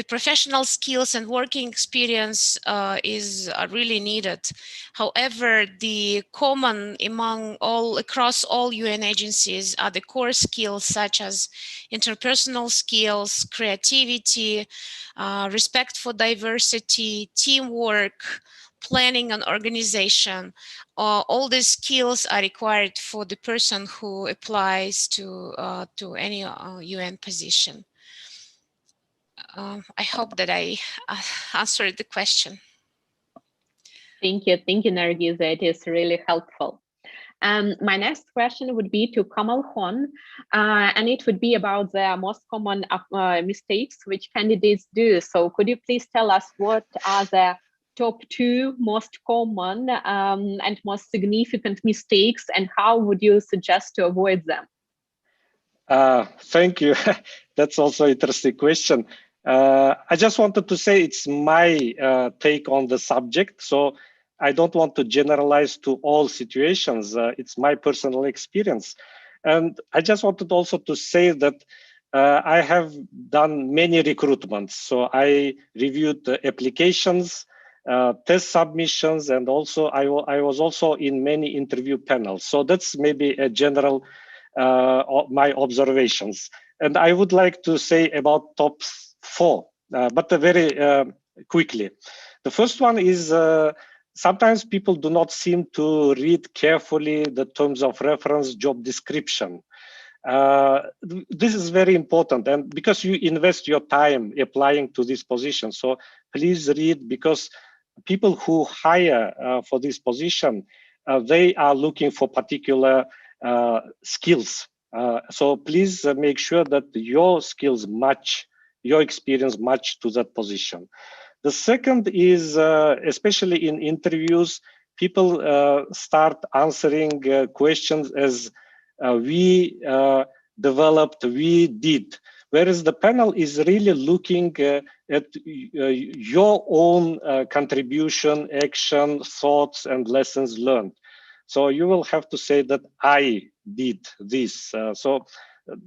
[SPEAKER 4] professional skills and working experience is really needed. However, the common across all UN agencies are the core skills such as interpersonal skills, creativity, respect for diversity, teamwork, planning and organization. All these skills are required for the person who applies to any UN position. I hope that I answered the question.
[SPEAKER 1] Thank you, Nargiza. It is really helpful. My next question would be to Kamal Hon, and it would be about the most common mistakes which candidates do. So could you please tell us what are the top 2 most common and most significant mistakes, and how would you suggest to avoid them?
[SPEAKER 3] Thank you. That's also an interesting question. I just wanted to say it's my take on the subject. So I don't want to generalize to all situations. It's my personal experience. And I just wanted also to say that I have done many recruitments. So I reviewed the applications, test submissions, and also I was also in many interview panels. So that's maybe a general my observations. And I would like to say about top 4, but very quickly. The first one is sometimes people do not seem to read carefully the terms of reference job description. This is very important, and because you invest your time applying to this position, so please read, because people who hire for this position, they are looking for particular skills. So please make sure that your skills match, your experience match to that position. The second is, especially in interviews, people start answering questions as we developed, we did, whereas the panel is really looking at your own contribution, action, thoughts, and lessons learned. So you will have to say that I did this. So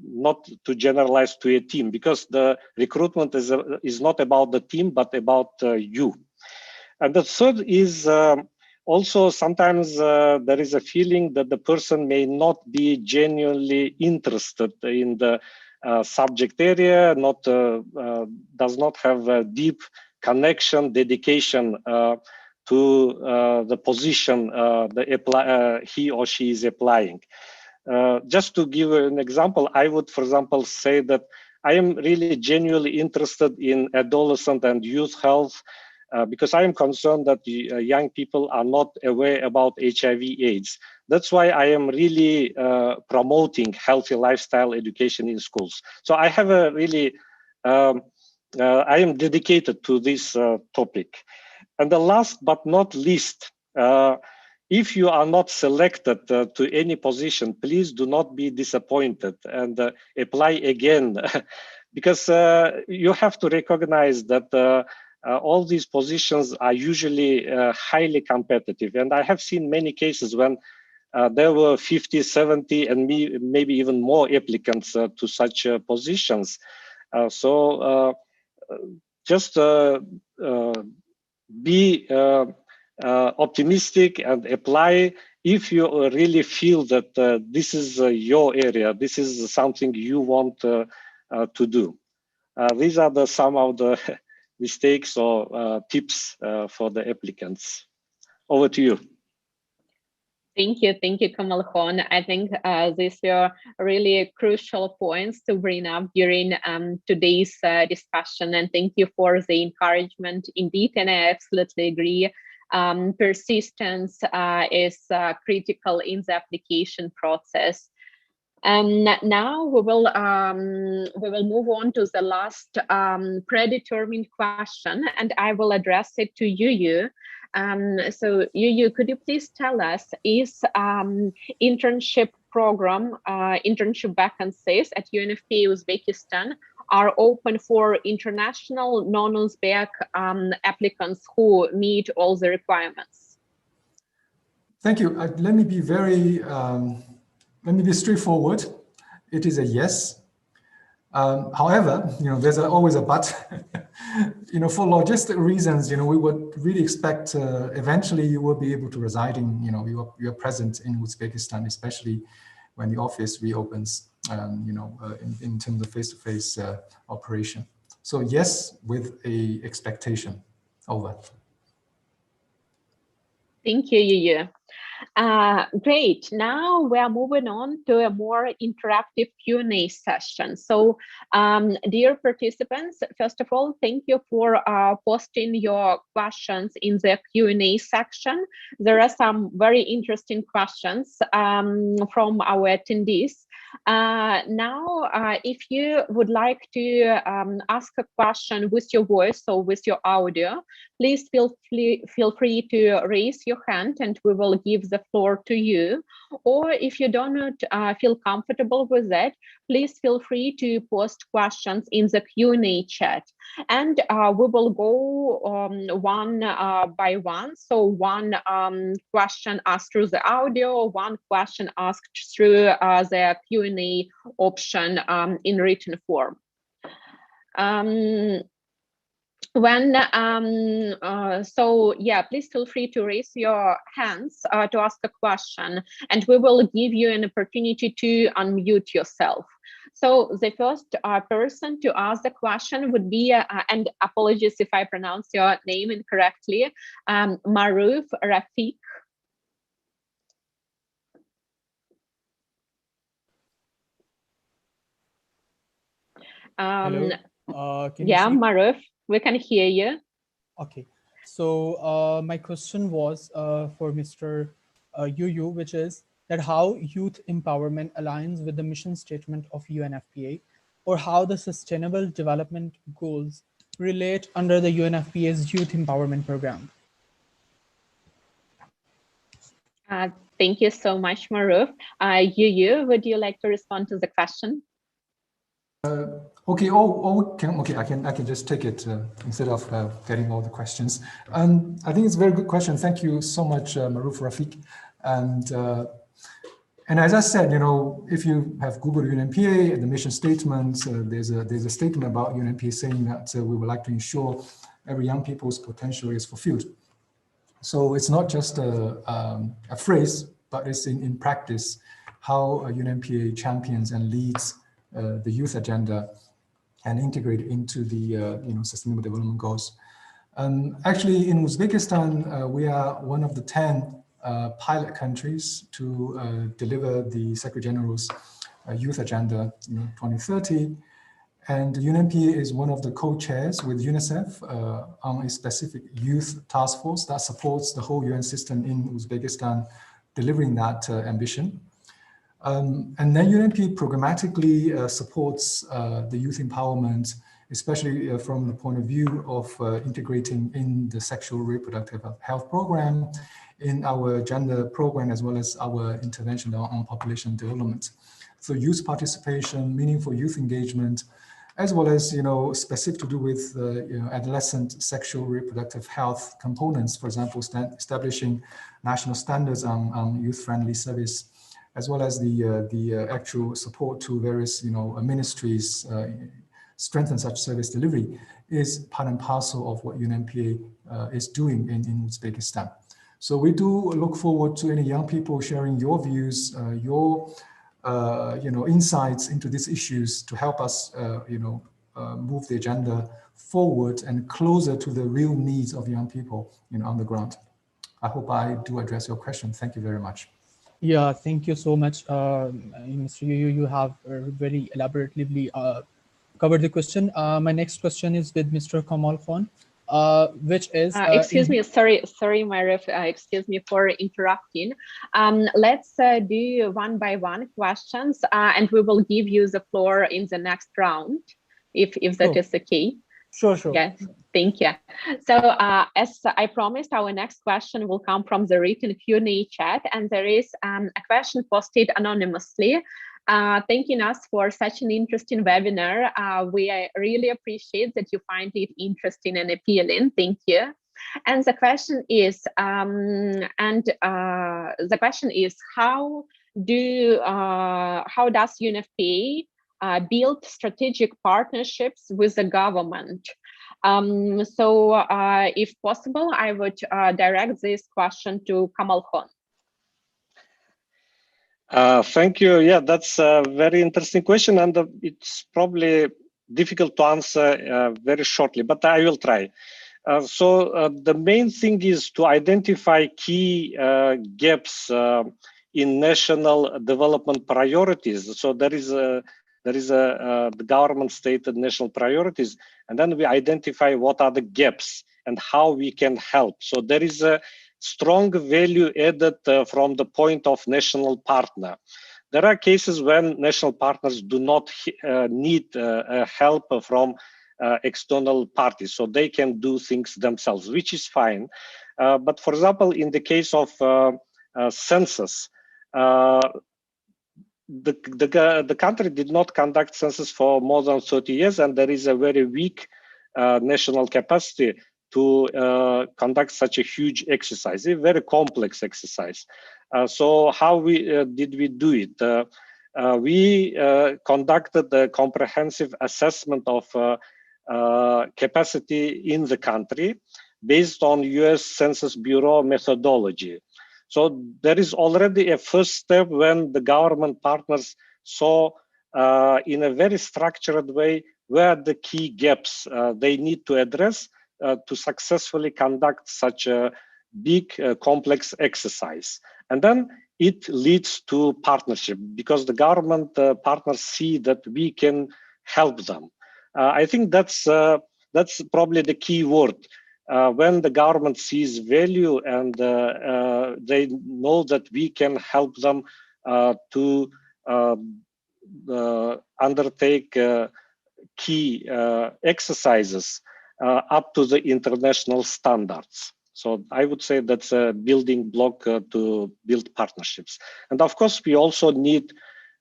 [SPEAKER 3] not to generalize to a team, because the recruitment is not about the team, but about you. And the third is also sometimes there is a feeling that the person may not be genuinely interested in the subject area, does not have a deep connection, dedication to the position he or she is applying. Just to give an example, I would, for example, say that I am really genuinely interested in adolescent and youth health, because I am concerned that young people are not aware about HIV/AIDS. That's why I am really promoting healthy lifestyle education in schools. So I have a really, I am dedicated to this topic. And the last but not least, if you are not selected to any position, please do not be disappointed and apply again, because you have to recognize that all these positions are usually highly competitive. And I have seen many cases when there were 50, 70, and maybe even more applicants to such positions. So just be optimistic and apply if you really feel that this is your area, this is something you want to do. These are some of the mistakes or tips for the applicants. Over to you.
[SPEAKER 1] Thank you, Kamal Khan. I think these were really crucial points to bring up during today's discussion, and thank you for the encouragement. Indeed, and I absolutely agree. Persistence is critical in the application process. Now we will move on to the last predetermined question, and I will address it to you. So Yu, could you please tell us, is internship program, internship vacancies at Unfpa Uzbekistan are open for international non-Uzbek applicants who meet all the requirements?
[SPEAKER 2] Thank you. Let me be let me be straightforward. It is a yes. However, there's always a but. For logistic reasons, we would really expect eventually you will be able to reside in, you are present in Uzbekistan, especially when the office reopens, in terms of face-to-face operation. So yes, with a expectation. Over.
[SPEAKER 1] Thank you, Yu. Great. Now we are moving on to a more interactive Q&A session. So, dear participants, first of all, thank you for posting your questions in the Q&A section. There are some very interesting questions from our attendees. Now, if you would like to ask a question with your voice or with your audio, please feel free to raise your hand and we will give the floor to you. Or if you do not feel comfortable with that, please feel free to post questions in the Q&A chat. And we will go one by one. So one question asked through the audio, one question asked through the Q&A option in written form. So yeah, please feel free to raise your hands to ask a question, and we will give you an opportunity to unmute yourself. So the first person to ask the question would be, and apologies if I pronounce your name incorrectly, Maruf Rafiq.
[SPEAKER 7] Hello.
[SPEAKER 1] Yeah, Maruf, we can hear you.
[SPEAKER 7] Okay. So my question was for Mr. Yu, which is that how youth empowerment aligns with the mission statement of UNFPA, or how the Sustainable Development Goals relate under the UNFPA's Youth Empowerment Program.
[SPEAKER 1] Thank you so much, Maruf. Yu, would you like to respond to the question?
[SPEAKER 2] Okay. Okay. I can just take it instead of getting all the questions. I think it's a very good question. Thank you so much, Maruf Rafiq. And as I said, you know, if you have Googled UNFPA and the mission statement, there's a statement about UNFPA saying that we would like to ensure every young people's potential is fulfilled. So it's not just a phrase, but it's in practice how UNFPA champions and leads the youth agenda and integrate into the Sustainable Development Goals. Actually, in Uzbekistan, we are one of the 10 pilot countries to deliver the Secretary General's Youth Agenda 2030. And UNFPA is one of the co-chairs with UNICEF on a specific youth task force that supports the whole UN system in Uzbekistan, delivering that ambition. And then UNFPA programmatically supports the youth empowerment, especially from the point of view of integrating in the sexual reproductive health program, in our gender program, as well as our intervention on population development. So youth participation, meaningful youth engagement, as well as specific to do with adolescent sexual reproductive health components, for example, establishing national standards on youth-friendly service, as well as the actual support to various ministries, strengthen such service delivery, is part and parcel of what UNFPA is doing in Uzbekistan. So we do look forward to any young people sharing your views, your insights into these issues to help us move the agenda forward and closer to the real needs of young people on the ground. I hope I do address your question. Thank you very much.
[SPEAKER 7] Yeah, thank you so much, Mr. Yu. You have very elaborately covered the question. My next question is with Mr. Kamal Khan, which is...
[SPEAKER 1] excuse me, sorry, Maruf, excuse me for interrupting. Let's do one by one questions, and we will give you the floor in the next round, if that is okay.
[SPEAKER 7] Sure.
[SPEAKER 1] Yes, thank you. So as I promised, our next question will come from the written Q&A chat, and there is a question posted anonymously, thanking us for such an interesting webinar. We really appreciate that you find it interesting and appealing. Thank you. And the question is, how does UNFPA build strategic partnerships with the government? So if possible, I would direct this question to Kamal Khan.
[SPEAKER 3] Thank you. Yeah, that's a very interesting question, and it's probably difficult to answer very shortly, but I will try. So the main thing is to identify key gaps in national development priorities. So there is the government stated national priorities, and then we identify what are the gaps and how we can help. So there is a strong value added from the point of national partner. There are cases when national partners do not need help from external parties, so they can do things themselves, which is fine. But for example, in the case of census, the country did not conduct census for more than 30 years, and there is a very weak national capacity to conduct such a huge exercise, a very complex exercise. So how did we do it? We conducted a comprehensive assessment of capacity in the country based on US Census Bureau methodology. So there is already a first step when the government partners saw in a very structured way where the key gaps they need to address to successfully conduct such a big complex exercise. And then it leads to partnership because the government partners see that we can help them. I think that's probably the key word. When the government sees value and they know that we can help them to undertake key exercises up to the international standards. So I would say that's a building block to build partnerships. And of course, we also need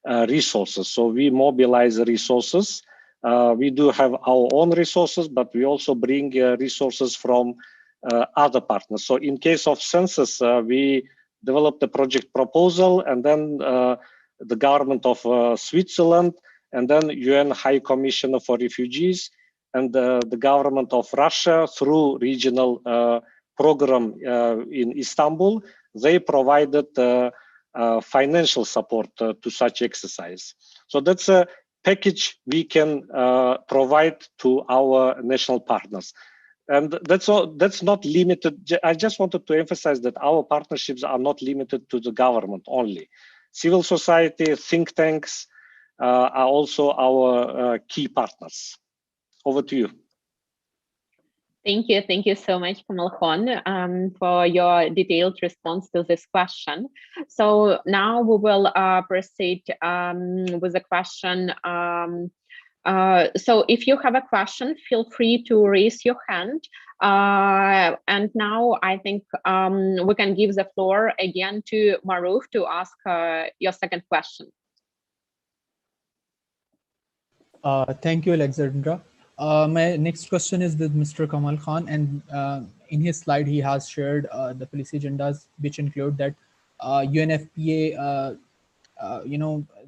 [SPEAKER 3] resources. So we mobilize resources. We do have our own resources, but we also bring resources from other partners. So in case of census, we developed a project proposal, and then the government of Switzerland, and then UN High Commissioner for Refugees, and the government of Russia through regional program in Istanbul, they provided financial support to such exercise. So that's a package we can provide to our national partners. And that's not limited. I just wanted to emphasize that our partnerships are not limited to the government only. Civil society, think tanks are also our key partners. Over to you.
[SPEAKER 1] Thank you so much, Kamal Khan, for your detailed response to this question. So now we will proceed with the question. So if you have a question, feel free to raise your hand. And now I think we can give the floor again to Maruf to ask your second question.
[SPEAKER 7] Thank you, Alexandra. My next question is with Mr. Kamal Khan, and in his slide, he has shared the policy agendas, which include that UNFPA,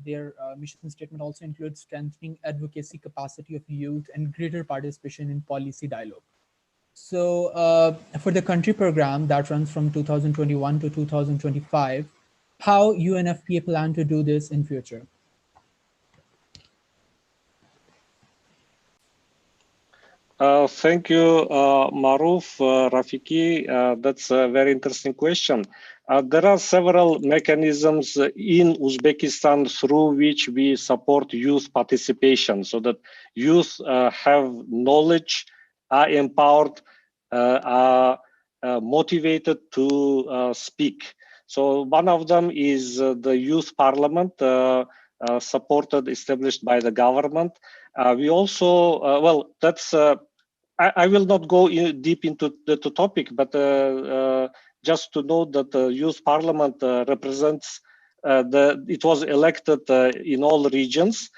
[SPEAKER 7] their mission statement also includes strengthening advocacy capacity of youth and greater participation in policy dialogue. So for the country program that runs from 2021 to 2025, how UNFPA plan to do this in future?
[SPEAKER 3] Thank you, Maruf, Rafiki. That's a very interesting question. There are several mechanisms in Uzbekistan through which we support youth participation so that youth have knowledge, are empowered, are motivated to speak. So one of them is the youth parliament supported, established by the government. We also, well, that's, I will not go deep into the topic, but just to note that the youth parliament represents, it was elected in all regions.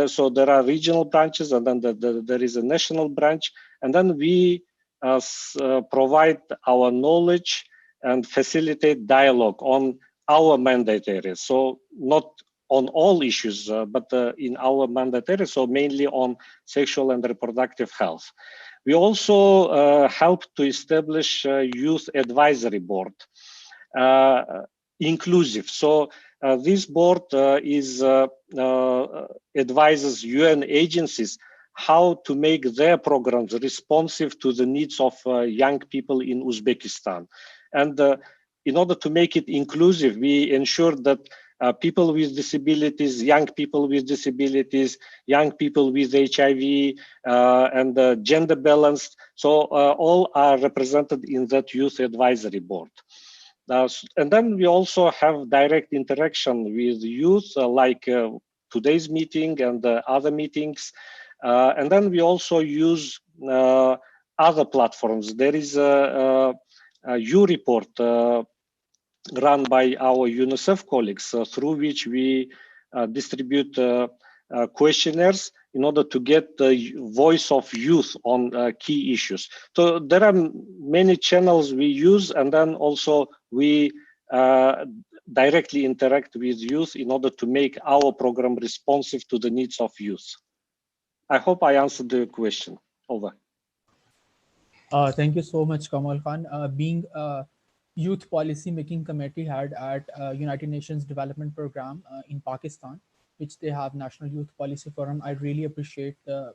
[SPEAKER 3] So there are regional branches, and then there is a national branch. And then we provide our knowledge and facilitate dialogue on our mandate areas. So not on all issues, but in our mandate areas, so mainly on sexual and reproductive health. We also help to establish a youth advisory board, inclusive. So this board advises UN agencies how to make their programs responsive to the needs of young people in Uzbekistan. And in order to make it inclusive, we ensure that people with disabilities, young people with disabilities, young people with HIV, and gender balanced. So all are represented in that youth advisory board. And then we also have direct interaction with youth, like today's meeting and other meetings. And then we also use other platforms. There is a U-Report run by our UNICEF colleagues, through which we distribute questionnaires in order to get the voice of youth on key issues. So there are many channels we use, and then also we directly interact with youth in order to make our program responsive to the needs of youth. I hope I answered the question. Over.
[SPEAKER 7] Thank you so much, Kamal Khan. Being Youth Policy Making Committee head at United Nations Development Program in Pakistan, which they have National Youth Policy Forum. I really appreciate the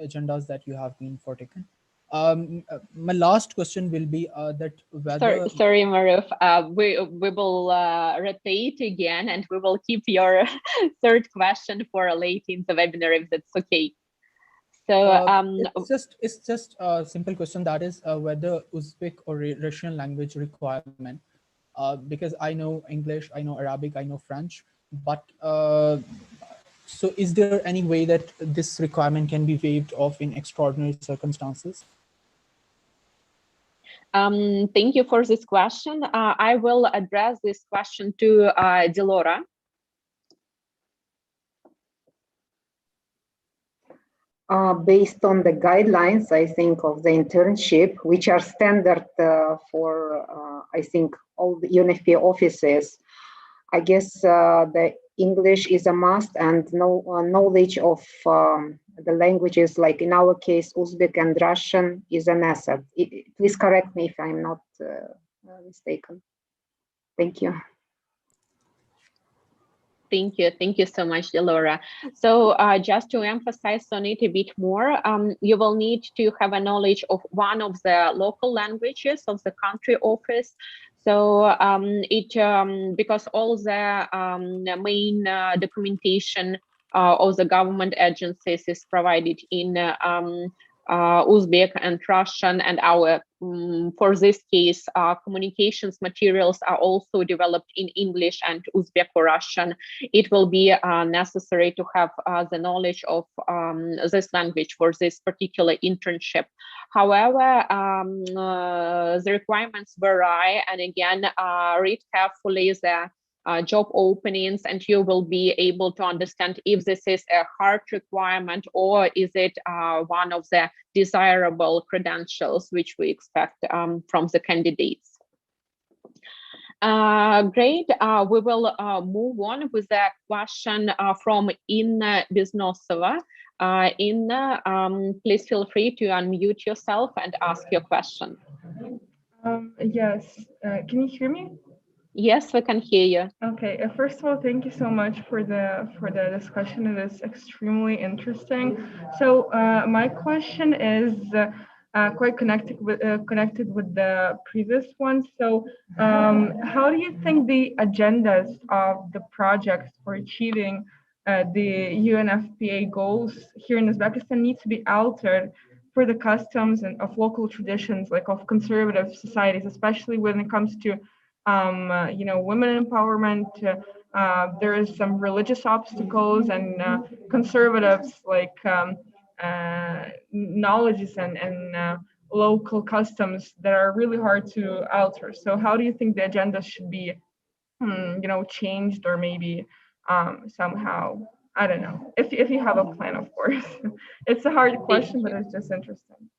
[SPEAKER 7] agendas that you have been foretaken. My last question will be that whether...
[SPEAKER 1] Sorry, Maruf, we will repeat again, and we will keep your third question for late in the webinar, if that's okay. So
[SPEAKER 7] it's just a simple question, that is whether Uzbek or Russian language requirement, because I know English, I know Arabic, I know French, but so is there any way that this requirement can be waived off in extraordinary circumstances?
[SPEAKER 1] Thank you for this question. I will address this question to Delora.
[SPEAKER 5] Based on the guidelines, I think, of the internship, which are standard for, I think, all the Unfpa offices, I guess the English is a must, and knowledge of the languages, like in our case, Uzbek and Russian, is an asset. Please correct me if I'm not mistaken. Thank you.
[SPEAKER 1] Thank you so much, Delora. So just to emphasize on it a bit more, you will need to have a knowledge of one of the local languages of the country office. So because all the main documentation of the government agencies is provided in Uzbek and Russian, and our for this case communications materials are also developed in English and Uzbek or Russian. It will be necessary to have the knowledge of this language for this particular internship. However, the requirements vary, and again, read carefully the job openings, and you will be able to understand if this is a hard requirement or is it one of the desirable credentials which we expect from the candidates. Great. We will move on with the question from Inna Biznosova. Inna, please feel free to unmute yourself and ask your question.
[SPEAKER 8] Yes. Can you hear me?
[SPEAKER 1] Yes, we can hear you.
[SPEAKER 8] Okay. First of all, thank you so much for the discussion. It is extremely interesting. So my question is quite connected with the previous one. So how do you think the agendas of the projects for achieving the Unfpa goals here in Uzbekistan need to be altered for the customs and of local traditions, like of conservative societies, especially when it comes to women empowerment? There is some religious obstacles and conservatives like knowledges and local customs that are really hard to alter. So how do you think the agenda should be, changed, or maybe somehow, I don't know, if you have a plan, of course. It's a hard question, but it's just interesting.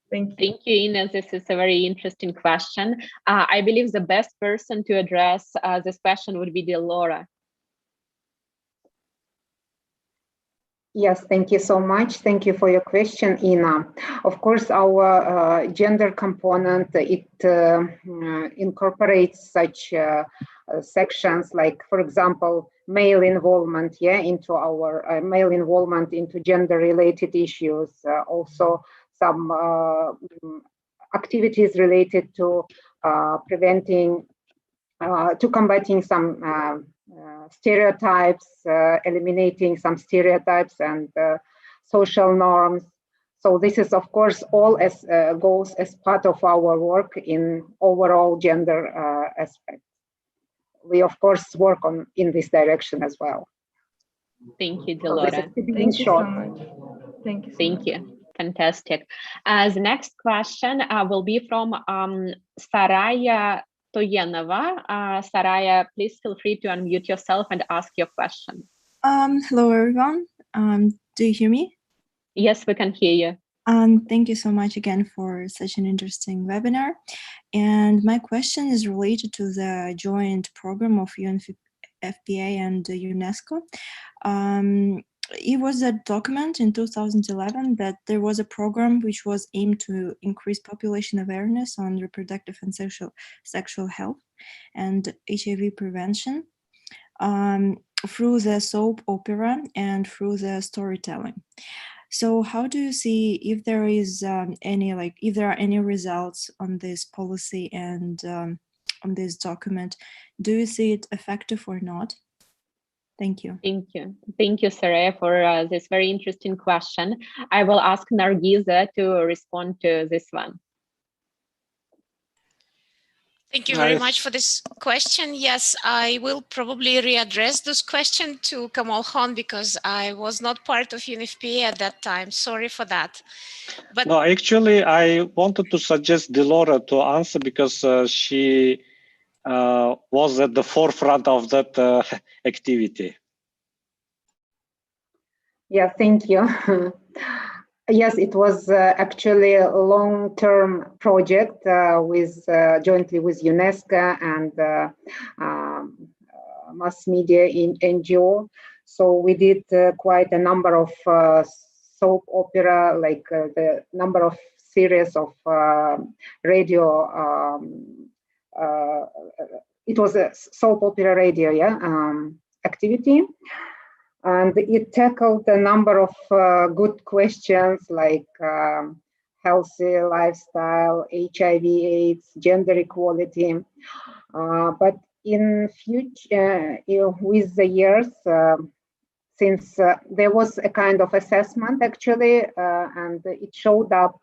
[SPEAKER 8] Thank you.
[SPEAKER 1] Thank you, Ines. This is a very interesting question. I believe the best person to address this question would be Delora.
[SPEAKER 5] Yes, thank you so much. Thank you for your question, Ina. Of course, our gender component, it incorporates such sections like, for example, male involvement, into our male involvement into gender-related issues. Also, some activities related to combating some stereotypes, eliminating some stereotypes and social norms. So this is, of course, all goes as part of our work in overall gender aspect. We, of course, work in this direction as well.
[SPEAKER 1] Thank you, Delora.
[SPEAKER 8] Thank you so much. Thank you.
[SPEAKER 1] Thank you. Fantastic. The next question will be from Saraya Toyenova. Saraya, please feel free to unmute yourself and ask your question.
[SPEAKER 9] Hello, everyone. Do you hear me?
[SPEAKER 1] Yes, we can hear you.
[SPEAKER 9] Thank you so much again for such an interesting webinar. And my question is related to the joint program of Unfpa and UNESCO. It was a document in 2011 that there was a program which was aimed to increase population awareness on reproductive and sexual health and HIV prevention. through the soap opera and through the storytelling. So how do you see if there is if there are any results on this policy and on this document? Do you see it effective or not? Thank you.
[SPEAKER 1] Thank you. Thank you, Saraya, for this very interesting question. I will ask Nargiza to respond to this one.
[SPEAKER 4] Thank you very much for this question. Yes, I will probably readdress this question to Kamal Khan because I was not part of Unfpa at that time. Sorry for that. But
[SPEAKER 3] no, actually, I wanted to suggest Delora to answer because she was at the forefront of that activity.
[SPEAKER 5] Yeah, thank you. Yes, it was actually a long-term project jointly with UNESCO and mass media in NGO. So we did quite a number of soap opera, like the number of series of radio. It was a soap opera radio, yeah, activity. And it tackled a number of good questions like healthy lifestyle, HIV/AIDS, gender equality. But in future, with the years, since there was a kind of assessment actually, and it showed up,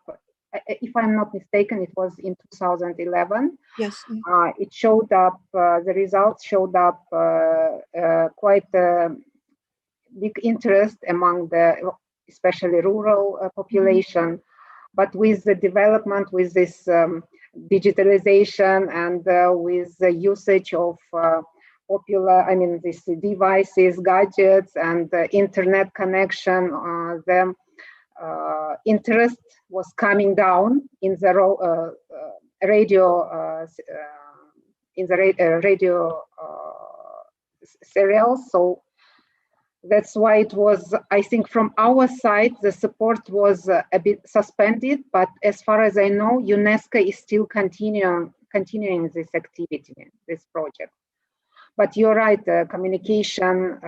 [SPEAKER 5] if I'm not mistaken, it was in 2011.
[SPEAKER 9] Yes.
[SPEAKER 5] It showed up, the results showed up quite big interest among the especially rural population, but with the development, with this digitalization and with the usage of these devices, gadgets, and internet connection, the interest was coming down in the radio serials. So that's why it was, I think from our side, the support was a bit suspended, but as far as I know, UNESCO is still continuing this activity, this project. But you're right, communication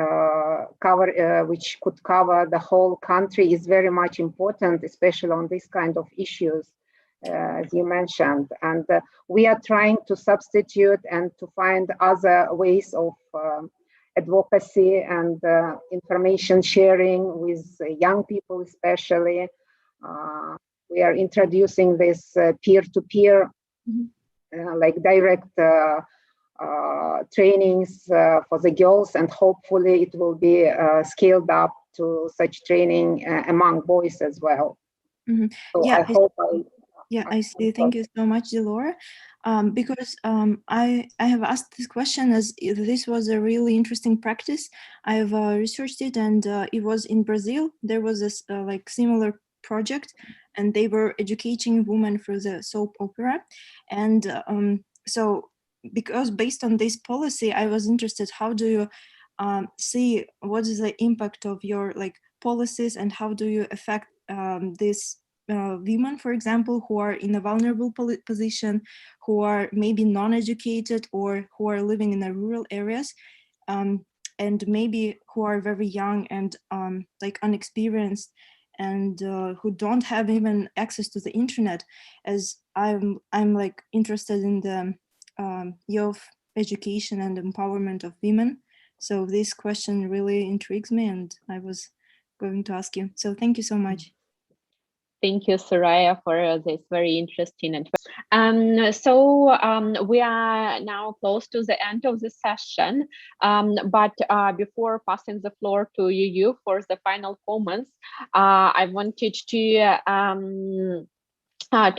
[SPEAKER 5] which could cover the whole country is very much important, especially on this kind of issues, as you mentioned. And we are trying to substitute and to find other ways of advocacy and information sharing with young people especially. We are introducing this peer-to-peer, like direct trainings for the girls, and hopefully it will be scaled up to such training among boys as well. So
[SPEAKER 9] yeah,
[SPEAKER 5] I
[SPEAKER 9] see. Thank you so much, Delora. Because I have asked this question as this was a really interesting practice. I've researched it, and it was in Brazil. There was this like similar project, and they were educating women through the soap opera. And so, because based on this policy, I was interested, how do you see what is the impact of your policies, and how do you affect this women, for example, who are in a vulnerable position, who are maybe non-educated or who are living in the rural areas, and maybe who are very young and unexperienced, and who don't have even access to the internet, as I'm interested in the youth education and empowerment of women. So this question really intrigues me, and I was going to ask you. So thank you so much.
[SPEAKER 1] Thank you, Saraya, for this very interesting and we are now close to the end of the session, but before passing the floor to you for the final comments, I wanted to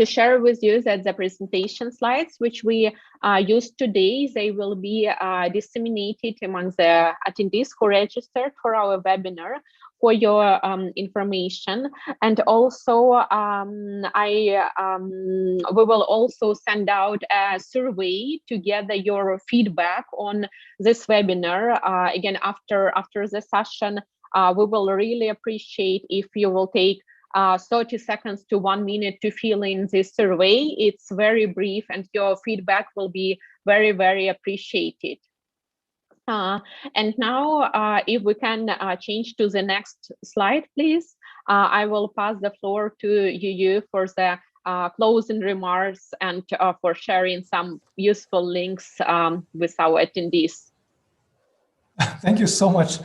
[SPEAKER 1] share with you that the presentation slides which we used today, they will be disseminated among the attendees who registered for our webinar for your information. And also we will also send out a survey to gather your feedback on this webinar. Again, after the session, we will really appreciate if you will take 30 seconds to 1 minute to fill in this survey. It's very brief, and your feedback will be very, very appreciated. And now, if we can change to the next slide, please. I will pass the floor to you for the closing remarks and for sharing some useful links with our attendees.
[SPEAKER 2] Thank you so much.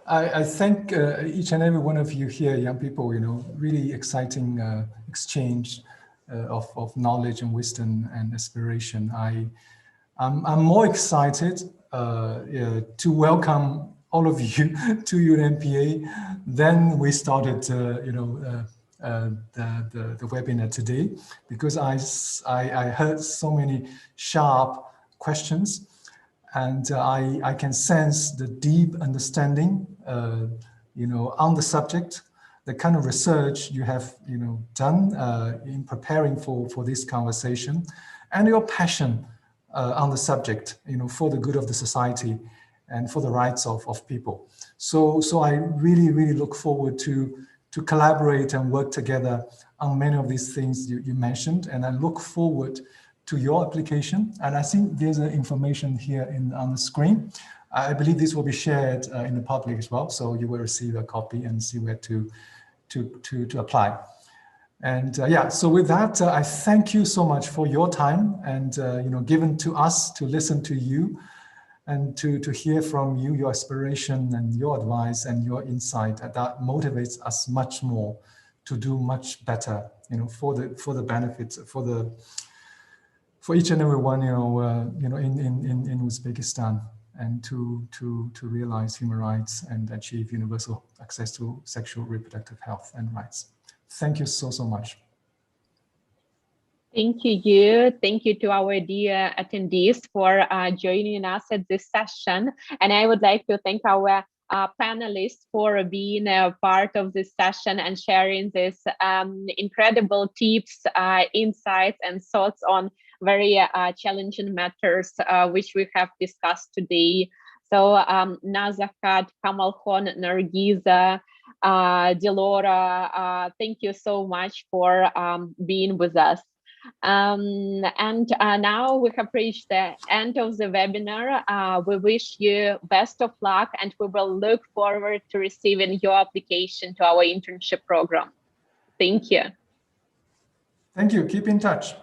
[SPEAKER 2] I thank each and every one of you here, young people, really exciting exchange of knowledge and wisdom and aspiration. I'm more excited to welcome all of you to Unhpa than we started, the webinar today, because I heard so many sharp questions, and I can sense the deep understanding, on the subject, the kind of research you have, done in preparing for this conversation, and your passion on the subject, for the good of the society and for the rights of people. So I really, really look forward to collaborate and work together on many of these things you mentioned, and I look forward to your application. And I think there's information here on the screen. I believe this will be shared in the public as well, so you will receive a copy and see where to apply. And yeah, so with that, I thank you so much for your time and given to us to listen to you and to hear from you, your aspiration and your advice and your insight. That motivates us much more to do much better, for the benefits for each and every one, in Uzbekistan, and to realize human rights and achieve universal access to sexual reproductive health and rights. Thank you so much.
[SPEAKER 1] Thank you. Thank you to our dear attendees for joining us at this session. And I would like to thank our panelists for being a part of this session and sharing this incredible tips, insights, and thoughts on very challenging matters which we have discussed today. So Nazakat, Kamal, Nargiza, Dilora, thank you so much for being with us. And now we have reached the end of the webinar. We wish you best of luck, and we will look forward to receiving your application to our internship program. Thank you.
[SPEAKER 2] Thank you. Keep in touch.